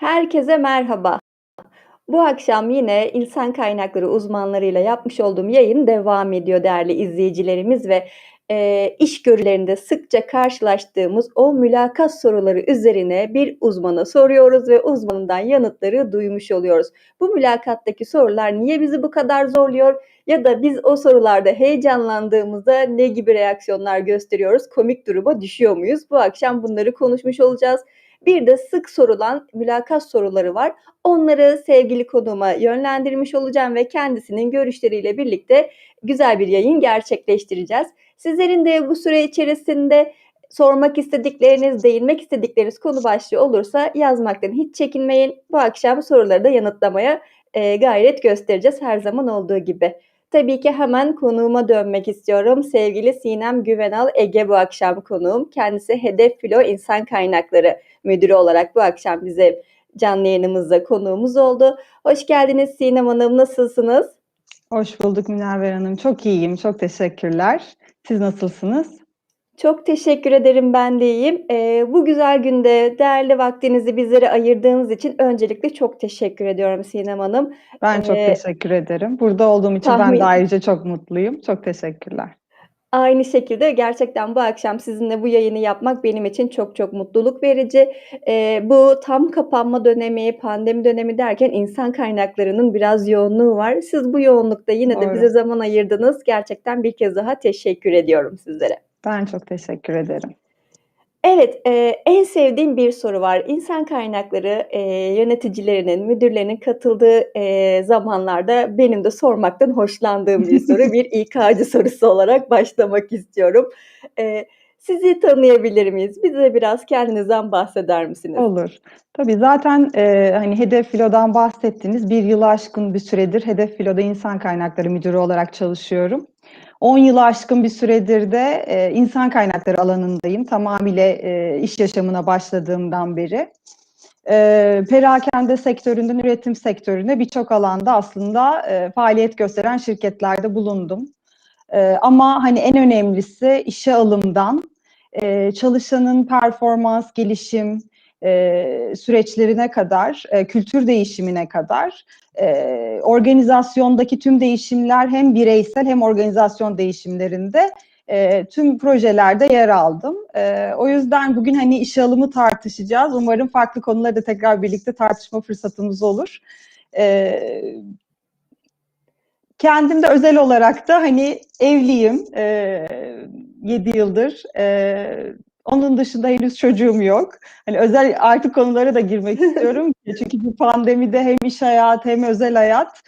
Herkese merhaba. Bu akşam yine insan kaynakları uzmanlarıyla yapmış olduğum yayın devam ediyor değerli izleyicilerimiz ve, iş görülerinde sıkça karşılaştığımız o mülakat soruları üzerine bir uzmana soruyoruz ve uzmanından yanıtları duymuş oluyoruz. Bu mülakattaki sorular niye bizi bu kadar zorluyor ya da biz o sorularda heyecanlandığımızda ne gibi reaksiyonlar gösteriyoruz, komik duruma düşüyor muyuz? Bu akşam bunları konuşmuş olacağız. Bir de sık sorulan mülakat soruları var. Onları sevgili konuğuma yönlendirmiş olacağım ve kendisinin görüşleriyle birlikte güzel bir yayın gerçekleştireceğiz. Sizlerin de bu süre içerisinde sormak istedikleriniz, değinmek istedikleriniz konu başlığı olursa yazmaktan hiç çekinmeyin. Bu akşam soruları da yanıtlamaya gayret göstereceğiz her zaman olduğu gibi. Tabii ki hemen konuğuma dönmek istiyorum. Sevgili Sinem Güvenal Ege bu akşam konuğum. Kendisi Hedef Filo İnsan Kaynakları Müdürü olarak bu akşam bize canlı yayınımızda konuğumuz oldu. Hoş geldiniz Sinem Hanım, nasılsınız? Hoş bulduk Münevver Hanım. Çok iyiyim, çok teşekkürler. Siz nasılsınız? Çok teşekkür ederim, ben de iyiyim. Bu güzel günde değerli vaktinizi bizlere ayırdığınız için öncelikle çok teşekkür ediyorum Sinem Hanım. Ben çok Eee, teşekkür ederim. Burada olduğum için ben de tahmin ayrıca çok mutluyum. Çok teşekkürler. Aynı şekilde gerçekten bu akşam sizinle bu yayını yapmak benim için çok çok mutluluk verici. Bu tam kapanma dönemi, pandemi dönemi derken insan kaynaklarının biraz yoğunluğu var. Siz bu yoğunlukta yine de bize Doğru. zaman ayırdınız. Gerçekten bir kez daha teşekkür ediyorum sizlere. Ben çok teşekkür ederim. Evet, en sevdiğim bir soru var. İnsan kaynakları, yöneticilerinin, müdürlerinin katıldığı, zamanlarda benim de sormaktan hoşlandığım bir soru. Bir İK'cı sorusu olarak başlamak istiyorum. Sizi tanıyabilir miyiz? Bize biraz kendinizden bahseder misiniz? Olur. Tabii zaten hani Hedef Filo'dan bahsettiniz. Bir yılı aşkın bir süredir Hedef Filo'da insan kaynakları müdürü olarak çalışıyorum. 10 yılı aşkın bir süredir de insan kaynakları alanındayım. Tamamıyla iş yaşamına başladığımdan beri. Perakende sektöründen üretim sektörüne birçok alanda aslında faaliyet gösteren şirketlerde bulundum. Ama hani en önemlisi işe alımdan çalışanın performans, gelişim süreçlerine kadar, kültür değişimine kadar organizasyondaki tüm değişimler hem bireysel hem organizasyon değişimlerinde tüm projelerde yer aldım. O yüzden bugün hani işe alımı tartışacağız. Umarım farklı konuları da tekrar birlikte tartışma fırsatımız olur. Kendim de özel olarak da hani evliyim 7 yıldır. Onun dışında henüz çocuğum yok. Hani özel artık konulara da girmek istiyorum. Çünkü bu pandemide hem iş hayatı hem özel hayat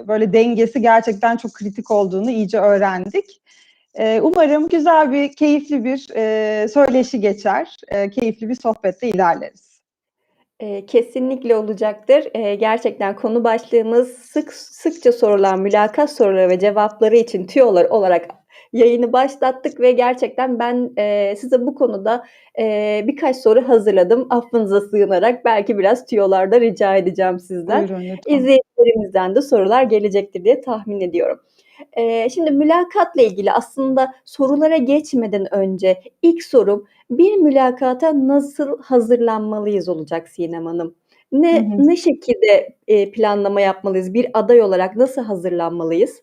böyle dengesi gerçekten çok kritik olduğunu iyice öğrendik. Umarım güzel bir, keyifli bir söyleşi geçer. Keyifli bir sohbette ilerleriz. Kesinlikle olacaktır. Gerçekten konu başlığımız sıkça sorulan mülakat soruları ve cevapları için tüyolar olarak yayını başlattık ve gerçekten ben size bu konuda birkaç soru hazırladım. Affınıza sığınarak belki biraz tüyolar da rica edeceğim sizden. Buyurun lütfen. İzleyicilerimizden de sorular gelecektir diye tahmin ediyorum. Şimdi mülakatla ilgili aslında sorulara geçmeden önce ilk sorum bir mülakata nasıl hazırlanmalıyız olacak Sinem Hanım? Hı Ne hı. ne şekilde, planlama yapmalıyız? Bir aday olarak nasıl hazırlanmalıyız?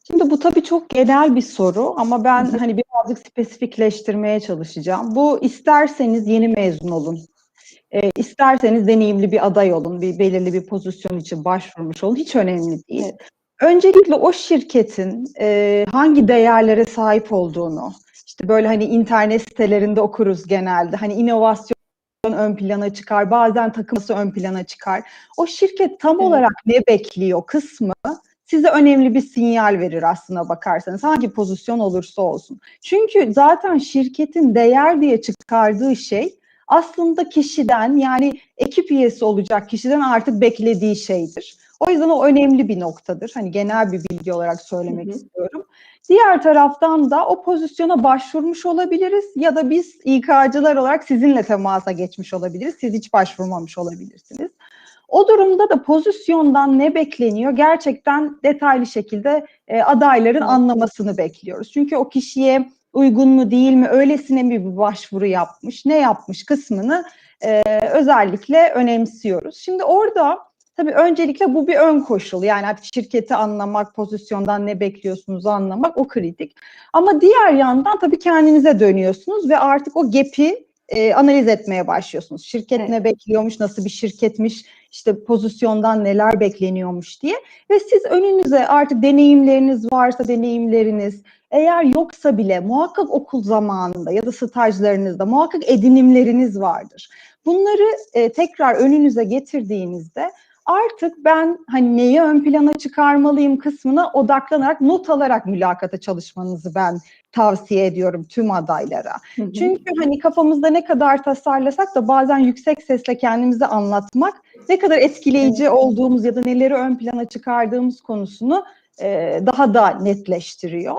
Şimdi bu tabii çok genel bir soru ama Hı ben hı. hani birazcık spesifikleştirmeye çalışacağım. Bu isterseniz yeni mezun olun, isterseniz deneyimli bir aday olun, bir belirli bir pozisyon için başvurmuş olun, hiç önemli değil. Evet. Öncelikle o şirketin hangi değerlere sahip olduğunu, işte böyle hani internet sitelerinde okuruz genelde, hani inovasyon ön plana çıkar, bazen takılması ön plana çıkar. O şirket tam Evet. olarak ne bekliyor kısmı size önemli bir sinyal verir aslına bakarsanız. Hangi pozisyon olursa olsun. Çünkü zaten şirketin değer diye çıkardığı şey aslında kişiden, yani ekip üyesi olacak kişiden artık beklediği şeydir. O yüzden o önemli bir noktadır. Hani genel bir bilgi olarak Hı söylemek hı. istiyorum. Diğer taraftan da o pozisyona başvurmuş olabiliriz ya da biz İK'cılar olarak sizinle temasa geçmiş olabiliriz. Siz hiç başvurmamış olabilirsiniz. O durumda da pozisyondan ne bekleniyor? Gerçekten detaylı şekilde adayların Evet. anlamasını bekliyoruz. Çünkü o kişiye uygun mu değil mi, öylesine mi bir başvuru yapmış, ne yapmış kısmını özellikle önemsiyoruz. Şimdi orada tabii öncelikle bu bir ön koşul. Yani artık şirketi anlamak, pozisyondan ne bekliyorsunuz anlamak, o kritik. Ama diğer yandan tabii kendinize dönüyorsunuz ve artık o gap'i analiz etmeye başlıyorsunuz. Şirket Evet. ne bekliyormuş, nasıl bir şirketmiş, işte pozisyondan neler bekleniyormuş diye. Ve siz önünüze artık deneyimleriniz varsa deneyimleriniz, eğer yoksa bile muhakkak okul zamanında ya da stajlarınızda muhakkak edinimleriniz vardır. Bunları tekrar önünüze getirdiğinizde artık ben hani neyi ön plana çıkarmalıyım kısmına odaklanarak, not alarak mülakata çalışmanızı ben tavsiye ediyorum tüm adaylara. Hı hı. Çünkü hani kafamızda ne kadar tasarlasak da bazen yüksek sesle kendimizi anlatmak ne kadar etkileyici olduğumuz ya da neleri ön plana çıkardığımız konusunu daha da netleştiriyor.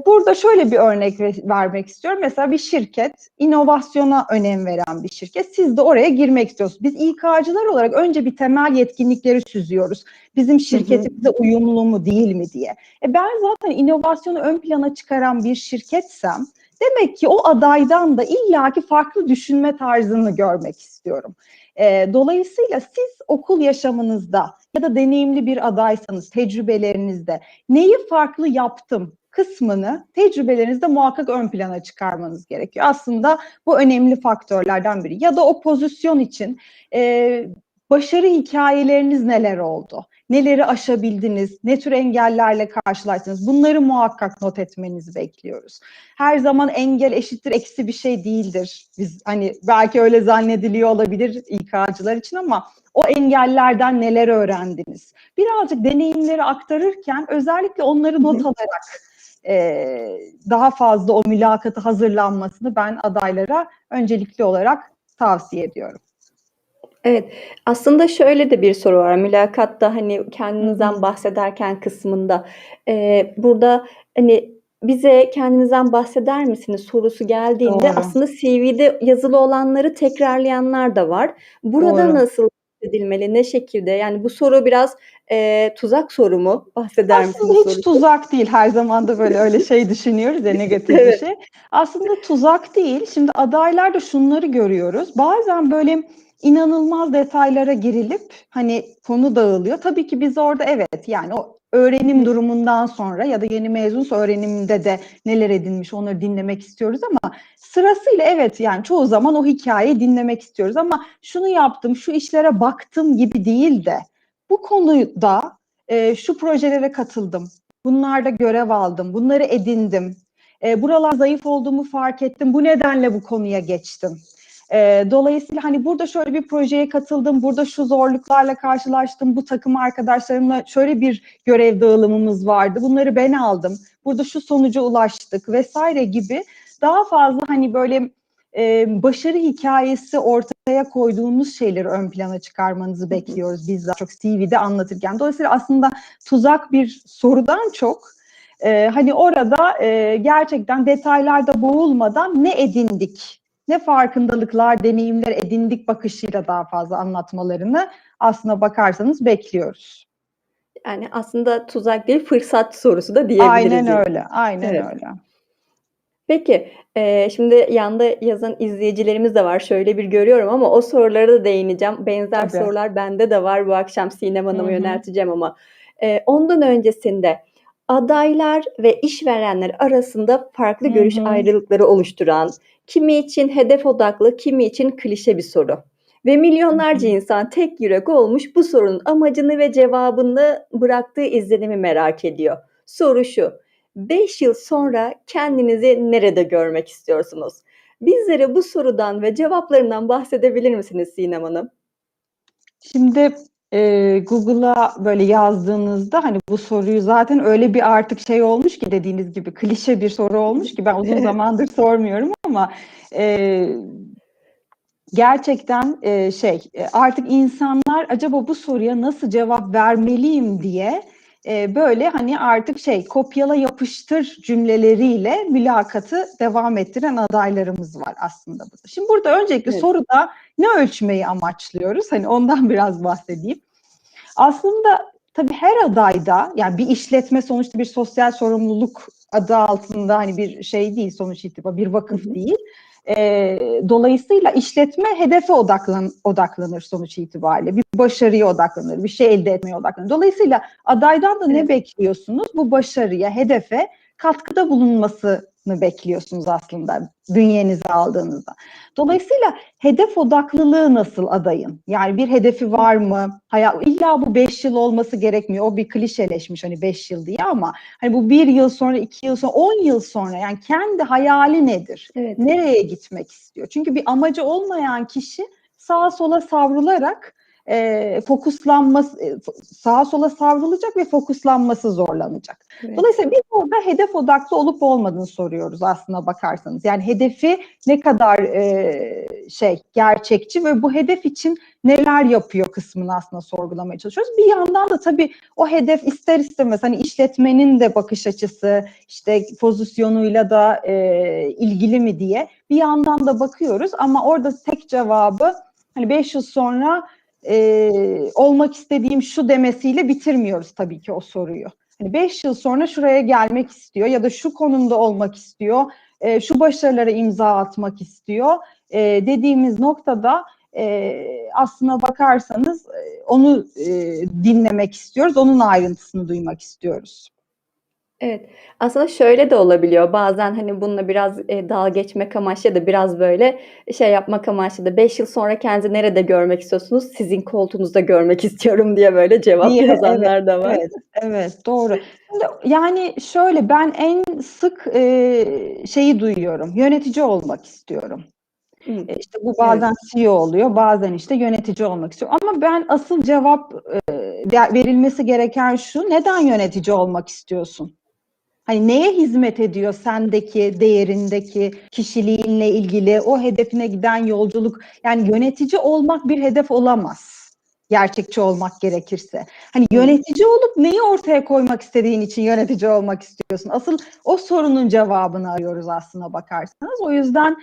Burada şöyle bir örnek vermek istiyorum. Mesela bir şirket, inovasyona önem veren bir şirket. Siz de oraya girmek istiyorsunuz. Biz İK'cılar olarak önce bir temel yetkinlikleri süzüyoruz. Bizim şirketimize uyumlu mu değil mi diye. Ben zaten inovasyonu ön plana çıkaran bir şirketsem, demek ki o adaydan da illaki farklı düşünme tarzını görmek istiyorum. Dolayısıyla siz okul yaşamınızda ya da deneyimli bir adaysanız tecrübelerinizde neyi farklı yaptım kısmını tecrübelerinizde muhakkak ön plana çıkarmanız gerekiyor. Aslında bu önemli faktörlerden biri. Ya da o pozisyon için başarı hikayeleriniz neler oldu? Neleri aşabildiniz? Ne tür engellerle karşılaştınız? Bunları muhakkak not etmenizi bekliyoruz. Her zaman engel eşittir eksi bir şey değildir. Biz hani belki öyle zannediliyor olabilir İK'cılar için ama o engellerden neler öğrendiniz? Birazcık deneyimleri aktarırken özellikle onları not alarak daha fazla o mülakata hazırlanmasını ben adaylara öncelikli olarak tavsiye ediyorum. Evet, aslında şöyle de bir soru var mülakatta, hani, Hı kendinizden hı. bahsederken kısmında. Burada, hani, "Bize kendinizden bahseder misiniz?" sorusu geldiğinde Doğru, aslında CV'de yazılı olanları tekrarlayanlar da var. Burada doğru. nasıl bahsedilmeli, ne şekilde? Yani bu soru biraz, tuzak soru mu? "Bahseder Aslında misiniz?" hiç sorusu. tuzak değil. Her zaman da böyle öyle şey düşünüyoruz ya, negatif bir Evet. şey. Aslında tuzak değil. Şimdi adaylarda şunları görüyoruz. Bazen böyle inanılmaz detaylara girilip hani konu dağılıyor. Tabii ki biz orada evet yani o öğrenim durumundan sonra ya da yeni mezunsa öğreniminde de neler edinmiş onları dinlemek istiyoruz ama sırasıyla evet yani çoğu zaman o hikayeyi dinlemek istiyoruz ama şunu yaptım, şu işlere baktım gibi değil de bu konuda şu projelere katıldım, bunlarda görev aldım, bunları edindim, buralar zayıf olduğumu fark ettim, bu nedenle bu konuya geçtim. Dolayısıyla hani burada şöyle bir projeye katıldım, burada şu zorluklarla karşılaştım, bu takım arkadaşlarımla şöyle bir görev dağılımımız vardı, bunları ben aldım, burada şu sonuca ulaştık vesaire gibi daha fazla hani böyle başarı hikayesi ortaya koyduğumuz şeyleri ön plana çıkarmanızı bekliyoruz biz daha çok CV'de anlatırken. Dolayısıyla aslında tuzak bir sorudan çok hani orada gerçekten detaylarda boğulmadan ne edindik, ne farkındalıklar, deneyimler edindik bakışıyla daha fazla anlatmalarını aslına bakarsanız bekliyoruz. Yani aslında tuzak değil, fırsat sorusu da Aynen diyebiliriz yani. öyle, aynen Evet. öyle. Peki, şimdi yanda yazan izleyicilerimiz de var. Şöyle bir görüyorum ama o sorulara da değineceğim. Benzer Tabii. sorular bende de var. Bu akşam Sinem Hı Hanım'a hı. yönelteceğim ama, ondan öncesinde adaylar ve işverenler arasında farklı Hı görüş hı. ayrılıkları oluşturan, kimi için hedef odaklı, kimi için klişe bir soru ve Hı milyonlarca hı. insan tek yürek olmuş bu sorunun amacını ve cevabını bıraktığı izlenimi merak ediyor. Soru şu: 5 yıl sonra kendinizi nerede görmek istiyorsunuz? Bizlere bu sorudan ve cevaplarından bahsedebilir misiniz Sinem Hanım? Şimdi Google'a böyle yazdığınızda hani bu soruyu zaten öyle bir artık şey olmuş ki dediğiniz gibi klişe bir soru olmuş ki ben uzun zamandır sormuyorum ama e, gerçekten artık insanlar acaba bu soruya nasıl cevap vermeliyim diye böyle hani artık kopyala yapıştır cümleleriyle mülakatı devam ettiren adaylarımız var aslında burada. Şimdi burada öncelikle Evet. soruda ne ölçmeyi amaçlıyoruz? Hani ondan biraz bahsedeyim. Aslında tabii her adayda yani bir işletme sonuçta bir sosyal sorumluluk adı altında hani bir şey değil sonuç itibariyle bir Hı vakıf hı. değil. Dolayısıyla işletme hedefe odaklanır sonuç itibariyle. Bir başarıya odaklanır, bir şey elde etmeye odaklanır. Dolayısıyla adaydan da ne Evet. bekliyorsunuz? Bu başarıya, hedefe katkıda bulunmasını bekliyorsunuz aslında bünyenize aldığınızda. Dolayısıyla hedef odaklılığı nasıl adayın? Yani bir hedefi var mı? İlla bu 5 yıl olması gerekmiyor. O bir klişeleşmiş hani 5 yıl diye ama hani bu 1 yıl sonra, 2 yıl sonra, 10 yıl sonra yani kendi hayali nedir? Evet. Nereye gitmek istiyor? Çünkü bir amacı olmayan kişi sağa sola savrularak sağa sola savrulacak ve fokuslanması zorlanacak. Evet. Dolayısıyla biz orada hedef odaklı olup olmadığını soruyoruz aslına bakarsanız. Yani hedefi ne kadar gerçekçi ve bu hedef için neler yapıyor kısmını aslında sorgulamaya çalışıyoruz. Bir yandan da tabii o hedef ister istemez hani işletmenin de bakış açısı, işte pozisyonuyla da ilgili mi diye bir yandan da bakıyoruz ama orada tek cevabı hani 5 yıl sonra olmak istediğim şu demesiyle bitirmiyoruz tabii ki o soruyu. Hani 5 yıl sonra şuraya gelmek istiyor ya da şu konumda olmak istiyor, şu başarılara imza atmak istiyor dediğimiz noktada aslına bakarsanız onu dinlemek istiyoruz, onun ayrıntısını duymak istiyoruz. Evet. Aslında şöyle de olabiliyor. Bazen, hani, bununla biraz, dalga geçmek amaçlı ya da biraz, böyle, şey yapmak amaçlı da 5 yıl sonra kendinizi nerede görmek istiyorsunuz? Sizin koltuğunuzda görmek istiyorum diye, böyle, cevap Diye evet, yazanlar da var. evet, evet doğru. Şimdi yani şöyle ben en sık şeyi duyuyorum. Yönetici olmak istiyorum. Hımm. İşte bu Evet. bazen CEO oluyor, bazen işte yönetici olmak istiyor. Ama ben asıl cevap verilmesi gereken şu: neden yönetici olmak istiyorsun? Hani neye hizmet ediyor sendeki, değerindeki, kişiliğinle ilgili o hedefine giden yolculuk? Yani yönetici olmak bir hedef olamaz. Gerçekçi olmak gerekirse. Hani Hımm. yönetici olup neyi ortaya koymak istediğin için yönetici olmak istiyorsun? Asıl o sorunun cevabını arıyoruz aslına bakarsanız. O yüzden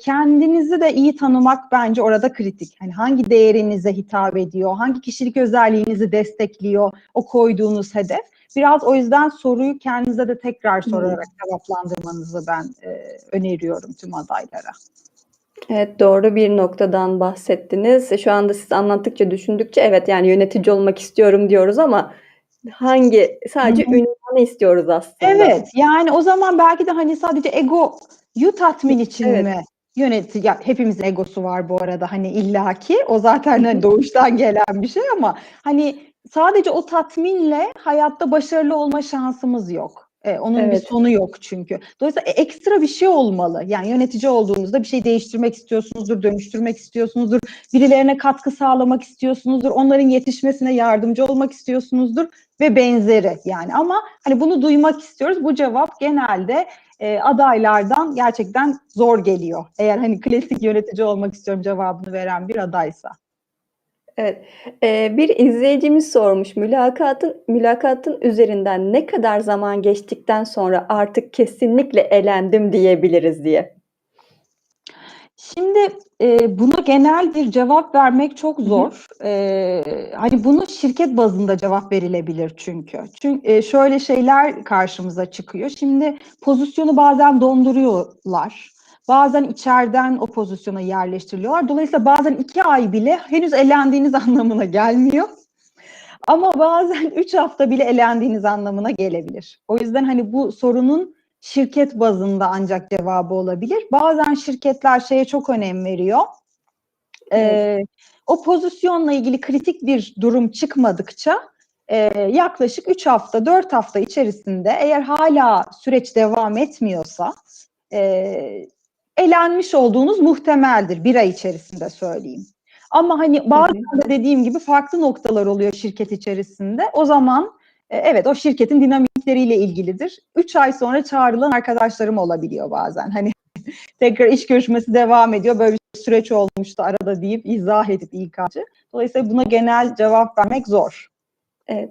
kendinizi de iyi tanımak bence orada kritik. Hani hangi değerinize hitap ediyor, hangi kişilik özelliğinizi destekliyor o koyduğunuz hedef. Biraz o yüzden soruyu kendinize de tekrar Hımm. sorarak cevaplandırmanızı ben öneriyorum tüm adaylara. Evet, doğru bir noktadan bahsettiniz. Şu anda siz anlattıkça, düşündükçe evet, yani, yönetici olmak istiyorum diyoruz ama Hı sadece hı. ünvanı istiyoruz aslında. Evet, yani o zaman belki de hani sadece egoyu tatmin için Evet. mi ya hepimizin egosu var bu arada hani illaki. O zaten Hı hani hı. doğuştan gelen bir şey ama hani sadece o tatminle hayatta başarılı olma şansımız yok. Onun bir Evet. sonu yok çünkü. Dolayısıyla ekstra bir şey olmalı. Yani yönetici olduğunuzda bir şey değiştirmek istiyorsunuzdur, dönüştürmek istiyorsunuzdur, birilerine katkı sağlamak istiyorsunuzdur, onların yetişmesine yardımcı olmak istiyorsunuzdur ve benzeri yani ama hani bunu duymak istiyoruz. Bu cevap genelde adaylardan gerçekten zor geliyor. Eğer hani klasik yönetici olmak istiyorum cevabını veren bir adaysa. Evet. Bir izleyicimiz sormuş, mülakatın üzerinden ne kadar zaman geçtikten sonra artık kesinlikle elendim diyebiliriz diye. Şimdi buna genel bir cevap vermek çok Hı hı. zor. Hani bunu şirket bazında cevap verilebilir çünkü. Çünkü şöyle şeyler karşımıza çıkıyor. Şimdi pozisyonu bazen donduruyorlar. Bazen içeriden o pozisyona yerleştiriliyorlar. Dolayısıyla bazen 2 ay bile henüz elendiğiniz anlamına gelmiyor. Ama bazen 3 hafta bile elendiğiniz anlamına gelebilir. O yüzden hani bu sorunun şirket bazında ancak cevabı olabilir. Bazen şirketler şeye çok önem veriyor. Evet. O pozisyonla ilgili kritik bir durum çıkmadıkça yaklaşık 3 hafta, 4 hafta içerisinde eğer hala süreç devam etmiyorsa elenmiş olduğunuz muhtemeldir. 1 ay içerisinde söyleyeyim. Ama hani Hı bazen hı. de dediğim gibi farklı noktalar oluyor şirket içerisinde. O zaman evet o şirketin dinamikleriyle ilgilidir. 3 ay sonra çağrılan arkadaşlarım olabiliyor bazen. Hani tekrar iş görüşmesi devam ediyor. Böyle bir süreç olmuştu arada deyip izah edip İK'cı. Dolayısıyla buna genel cevap vermek zor. Evet.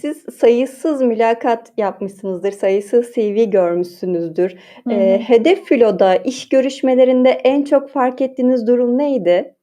Siz sayısız mülakat yapmışsınızdır, sayısız CV görmüşsünüzdür. Hı hı. Hedef filoda, iş görüşmelerinde en çok fark ettiğiniz durum neydi?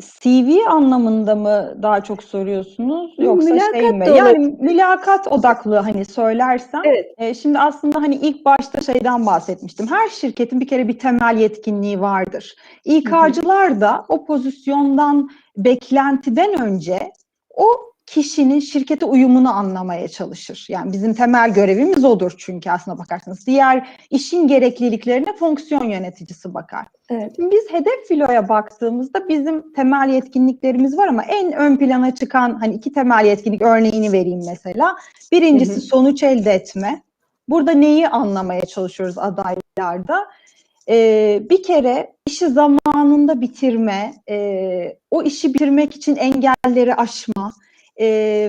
CV anlamında mı daha çok soruyorsunuz yoksa şey Mülakat mi? da olabilir. Yani mülakat odaklı hani söylersem, Evet. şimdi aslında hani ilk başta şeyden bahsetmiştim. Her şirketin bir kere bir temel yetkinliği vardır. Hı hı. İK'cılar da o pozisyondan beklentiden önce o kişinin şirkete uyumunu anlamaya çalışır. Yani bizim temel görevimiz odur çünkü aslına bakarsanız. Diğer işin gerekliliklerine fonksiyon yöneticisi bakar. Evet. Şimdi biz hedef filoya baktığımızda bizim temel yetkinliklerimiz var ama en ön plana çıkan hani 2 temel yetkinlik örneğini vereyim mesela. Hı Birincisi hı. sonuç elde etme. Burada neyi anlamaya çalışıyoruz adaylarda? Bir kere işi zamanında bitirme, o işi bitirmek için engelleri aşma,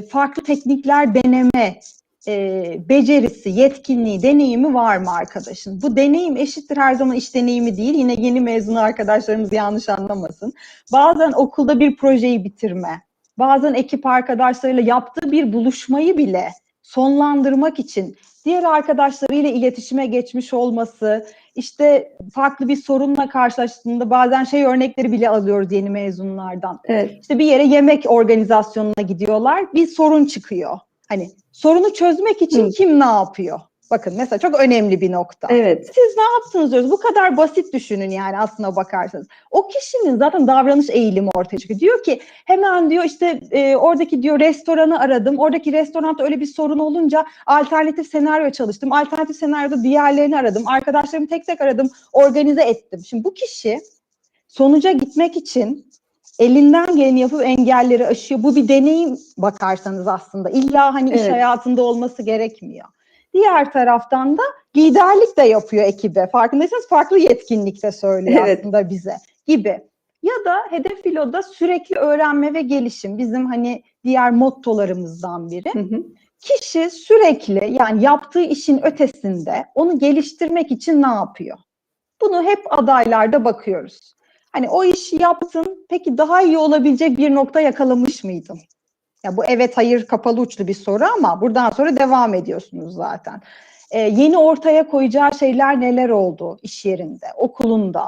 farklı teknikler deneme becerisi, yetkinliği, deneyimi var mı arkadaşın? Bu deneyim eşittir her zaman iş deneyimi değil. Yine yeni mezun arkadaşlarımız yanlış anlamasın. Bazen okulda bir projeyi bitirme, bazen ekip arkadaşlarıyla yaptığı bir buluşmayı bile sonlandırmak için diğer arkadaşlarıyla iletişime geçmiş olması, işte farklı bir sorunla karşılaştığında bazen şey örnekleri bile alıyoruz yeni mezunlardan. Evet. İşte bir yere yemek organizasyonuna gidiyorlar, bir sorun çıkıyor. Hani sorunu çözmek için Hı. kim ne yapıyor? Bakın mesela çok önemli bir nokta. Evet. Siz ne yaptınız diyoruz. Bu kadar basit düşünün yani aslına bakarsanız. O kişinin zaten davranış eğilimi ortaya çıkıyor. Diyor ki hemen diyor işte oradaki diyor restoranı aradım. Oradaki restoranda öyle bir sorun olunca alternatif senaryo çalıştım. Alternatif senaryoda diğerlerini aradım. Arkadaşlarımı tek tek aradım. Organize ettim. Şimdi bu kişi sonuca gitmek için elinden geleni yapıp engelleri aşıyor. Bu bir deneyim bakarsanız aslında. İlla hani iş Evet. hayatında olması gerekmiyor. Diğer taraftan da liderlik de yapıyor ekibe. Farkındaysanız farklı yetkinlikte söylüyor Evet. aslında bize gibi. Ya da hedef filoda sürekli öğrenme ve gelişim bizim hani diğer mottolarımızdan biri. Hı hı. Kişi sürekli yani yaptığı işin ötesinde onu geliştirmek için ne yapıyor? Bunu hep adaylarda bakıyoruz. Hani o işi yaptın, peki daha iyi olabilecek bir nokta yakalamış mıydın? Ya bu evet hayır kapalı uçlu bir soru ama buradan sonra devam ediyorsunuz zaten. Yeni ortaya koyacağı şeyler neler oldu iş yerinde, okulunda?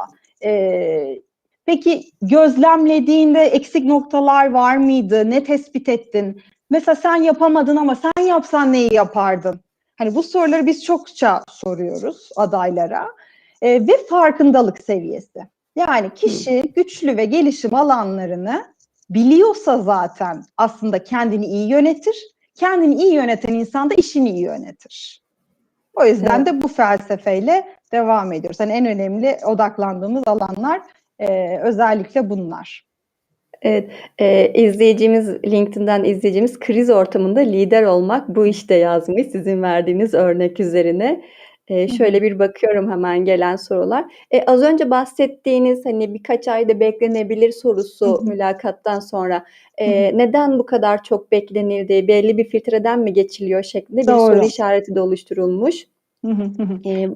Peki gözlemlediğinde eksik noktalar var mıydı? Ne tespit ettin? Mesela sen yapamadın ama sen yapsan neyi yapardın? Hani bu soruları biz çokça soruyoruz adaylara. Ve farkındalık seviyesi. Yani Hı. kişi güçlü ve gelişim alanlarını biliyorsa zaten aslında kendini iyi yönetir. Kendini iyi yöneten insan da işini iyi yönetir. O yüzden Evet. de bu felsefeyle devam ediyoruz. Hani en önemli odaklandığımız alanlar özellikle bunlar. Evet, izleyicimiz LinkedIn'den izleyicimiz kriz ortamında lider olmak bu işte yazmış sizin verdiğiniz örnek üzerine. Hı hı. Şöyle bir bakıyorum hemen gelen sorular. Az önce bahsettiğiniz, hani, birkaç ayda beklenebilir Hı sorusu hı. mülakattan sonra, Hı hı. neden bu kadar çok beklenildi, belli bir filtreden mi geçiliyor şeklinde bir soru Doğru. işareti de oluşturulmuş. Hı hı, hı hı. Eee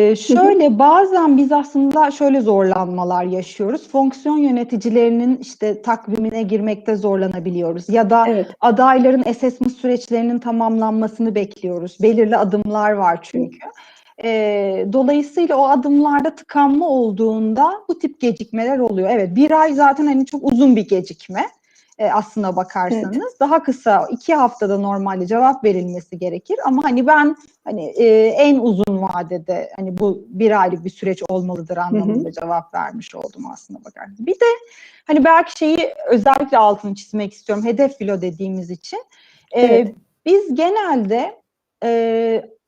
Hı hı. Şöyle bazen biz aslında şöyle zorlanmalar yaşıyoruz. Fonksiyon yöneticilerinin işte takvimine girmekte zorlanabiliyoruz ya da Evet. adayların assessment süreçlerinin tamamlanmasını bekliyoruz. Belirli adımlar var çünkü. Dolayısıyla o adımlarda tıkanma olduğunda bu tip gecikmeler oluyor. Evet, bir ay zaten hani çok uzun bir gecikme. Aslına Evet. bakarsanız daha kısa 2 haftada normalde cevap verilmesi gerekir ama hani ben hani en uzun vadede hani bu bir aylık bir süreç olmalıdır Hı hı. anlamında cevap vermiş oldum aslında bakarsanız. Bir de hani belki şeyi özellikle altını çizmek istiyorum hedef filo dediğimiz için. Evet. Biz genelde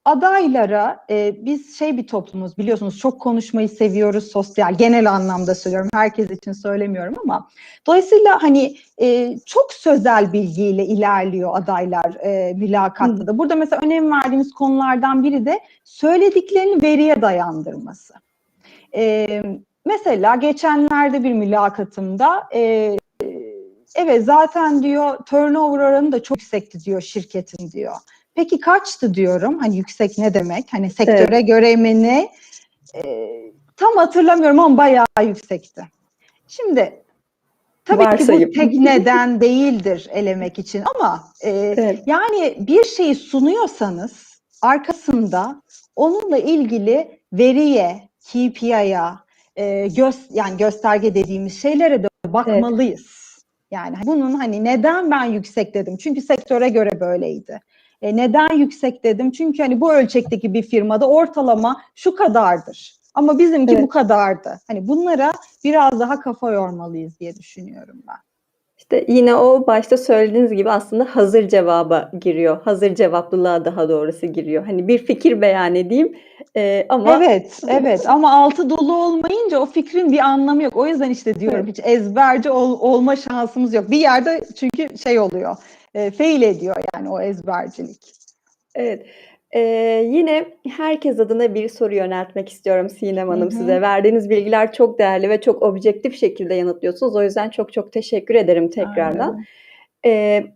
adaylara biz şey bir toplumuz biliyorsunuz çok konuşmayı seviyoruz sosyal genel anlamda söylüyorum herkes için söylemiyorum ama dolayısıyla hani çok sözel bilgiyle ilerliyor adaylar mülakatta Hı. da. Burada mesela önem verdiğimiz konulardan biri de söylediklerini veriye dayandırması. Mesela geçenlerde bir mülakatımda evet zaten diyor turnover oranı da çok yüksekti diyor şirketin diyor. Peki kaçtı diyorum. Hani yüksek ne demek? Hani sektöre Evet. göre mi ne? Tam hatırlamıyorum ama bayağı yüksekti. Şimdi tabii ki bu Varsayım. tek neden değildir elemek için ama Evet. yani bir şeyi sunuyorsanız arkasında onunla ilgili veriye, KPI'ya, yani gösterge dediğimiz şeylere de Evet. bakmalıyız. Yani bunun hani neden ben yüksek dedim? Çünkü sektöre göre böyleydi. Neden yüksek dedim? Çünkü hani bu ölçekteki bir firmada ortalama şu kadardır. Ama bizimki bu Evet. kadardı. Hani bunlara biraz daha kafa yormalıyız diye düşünüyorum ben. İşte yine o başta söylediğiniz gibi aslında hazır cevaba giriyor. Hazır cevaplılığa daha doğrusu giriyor. Hani bir fikir beyan edeyim, ama Evet, evet ama altı dolu olmayınca o fikrin bir anlamı yok. O yüzden işte diyorum evet, hiç ezberci olma şansımız yok. Bir yerde çünkü şey oluyor, fail ediyor yani o ezbercilik. evet. Yine herkes adına bir soru yöneltmek istiyorum Sinem Hı Hanım hı. size. Verdiğiniz bilgiler çok değerli ve çok objektif şekilde yanıtlıyorsunuz. O yüzden çok çok teşekkür ederim tekrardan. Aynen. Eee,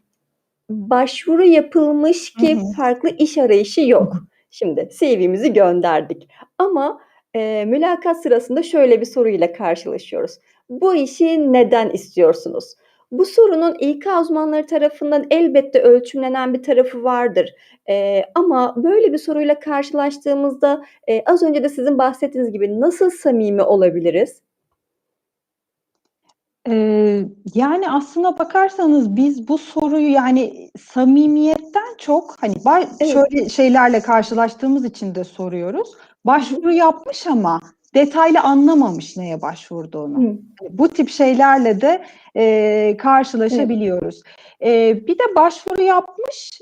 Başvuru yapılmış Hı ki hı. farklı iş arayışı yok. Şimdi CV'mizi gönderdik ama, mülakat sırasında şöyle bir soruyla karşılaşıyoruz. Bu işi neden istiyorsunuz? Bu sorunun İK uzmanları tarafından elbette ölçümlenen bir tarafı vardır. Ama böyle bir soruyla karşılaştığımızda, az önce de sizin bahsettiğiniz gibi nasıl samimi olabiliriz? Yani aslına bakarsanız biz bu soruyu yani samimiyetten çok hani Evet. şöyle şeylerle karşılaştığımız için de soruyoruz. Hı hı. Başvuru yapmış ama detaylı anlamamış neye başvurduğunu. Hıı. Hani bu tip şeylerle de Evet. karşılaşabiliyoruz. Bir de başvuru yapmış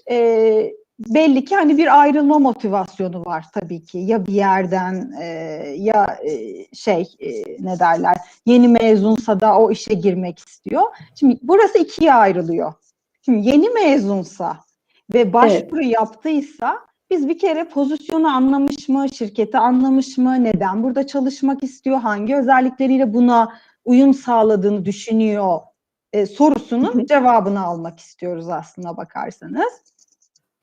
belli ki hani bir ayrılma motivasyonu var tabii ki. Ya bir yerden ya ne derler yeni mezunsa da o işe girmek istiyor. Şimdi burası ikiye ayrılıyor. Şimdi yeni mezunsa ve Evet. başvuru yaptıysa biz bir kere pozisyonu anlamış mı, şirketi anlamış mı, neden burada çalışmak istiyor, hangi özellikleriyle buna uyum sağladığını düşünüyor Hı sorusunun hı. cevabını almak istiyoruz aslına bakarsanız.